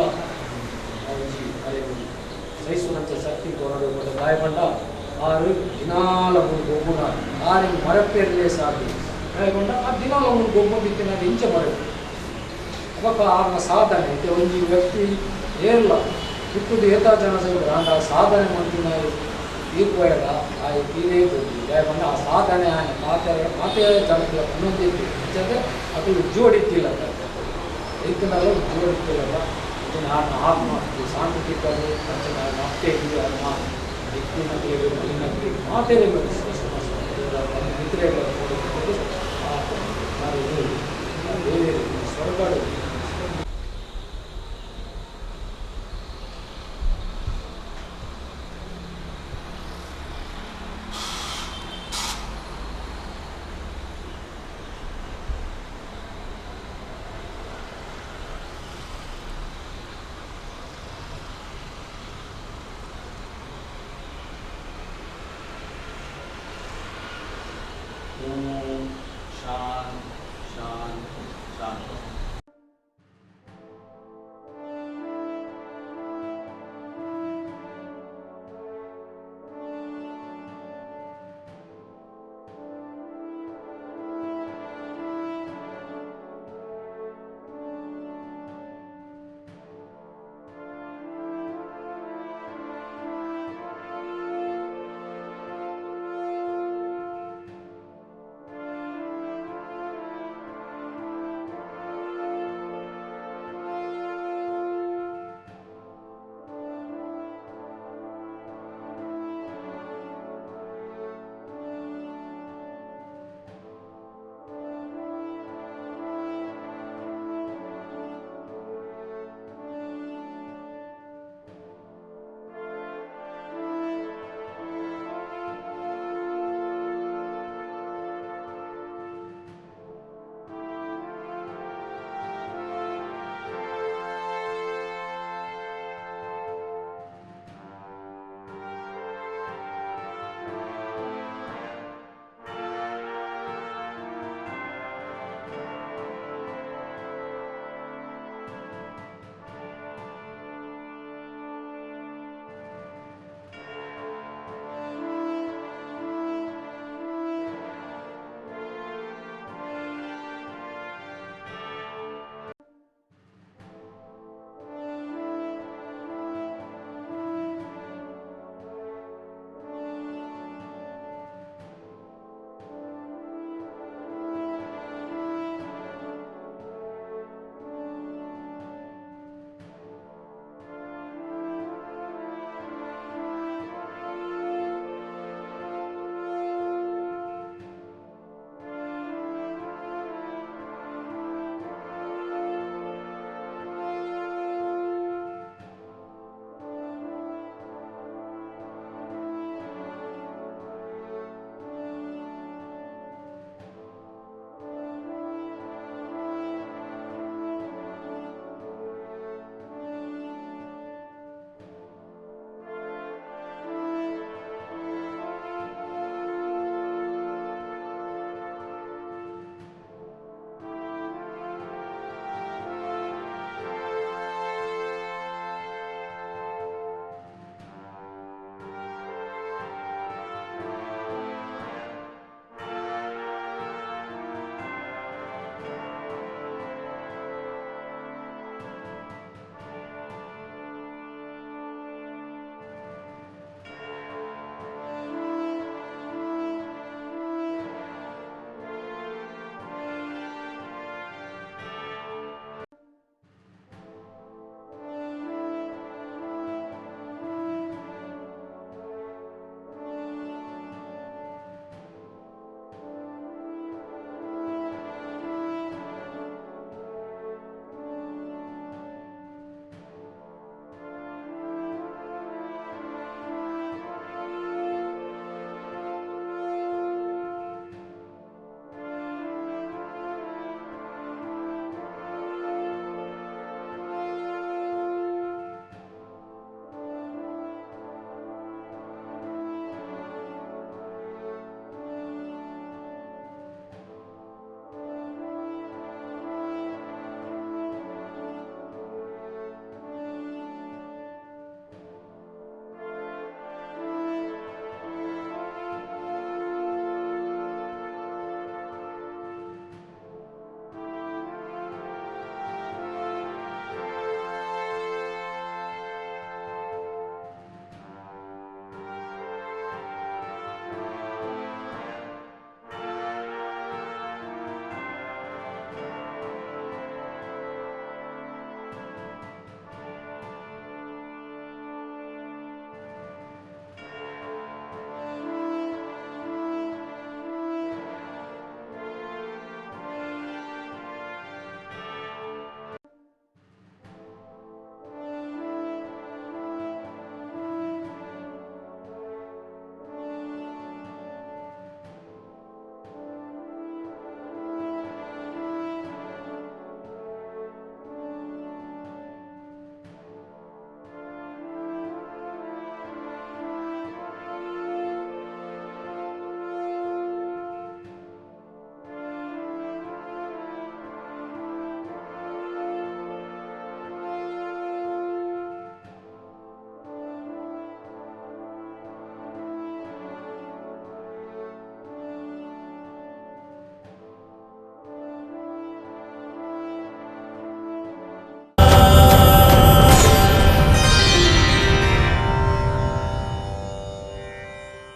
ಸಹಿಸುವಂಚ ಶಕ್ತಿ ಕೊರಡು ಗಾಯಪಂಡ ಆರು ದಿನಾಲ ಮುಂದೆ ಗೊಬ್ಬುನ ಆರಿನ ಮರಪೇರಲೇ ಸಾಧ್ಯ ಗಾಯಪಂಡ ಆ ದಿನಾಲ ಮುಂದೆ ಗೊಬ್ಬು ಬಿತ್ತಿನ ಇಂಚ ಮರಪು ಅವಾಗ ಆರ್ನ ಸಾಧನೆ ಇದೆ ಒಂದು ವ್ಯಕ್ತಿ ಏರಲ್ಲ ಹುಟ್ಟುದು ಏತಾ ಜನ ಅಂಡ ಸಾಧನೆ ಮಾಡ್ತಿದ್ದಾರೆ ತೀರ್ಪೋಯಾಗ ಆ ತೀರೇ ಹೋಗಿ ಗಾಯಪಂಡ ಆ ಸಾಧನೆ ಆಯ್ನ ಮಾತೆ ಜನಗಳ ಅನ್ನೊಂದಿತ್ತು ಅಂದರೆ ಅದು ಜೋಡಿತ್ತಿಲ್ಲ ರೈತನೆಲ್ಲ ಜೋಡಿತ್ತಿಲ್ಲಲ್ಲ ನಾನು ಆತ್ಮ ಶಾಂತಿ ಕರು ಮತ್ತೆ ಅಮ್ಮ ವ್ಯಕ್ತಿನಗಲಿ ಮಲ್ಲಿನಗಲಿ ಮಾತೇನೆ ಮಿತ್ರಗಳ ಸ್ವರ್ಗಗಳು शांत शांत शांत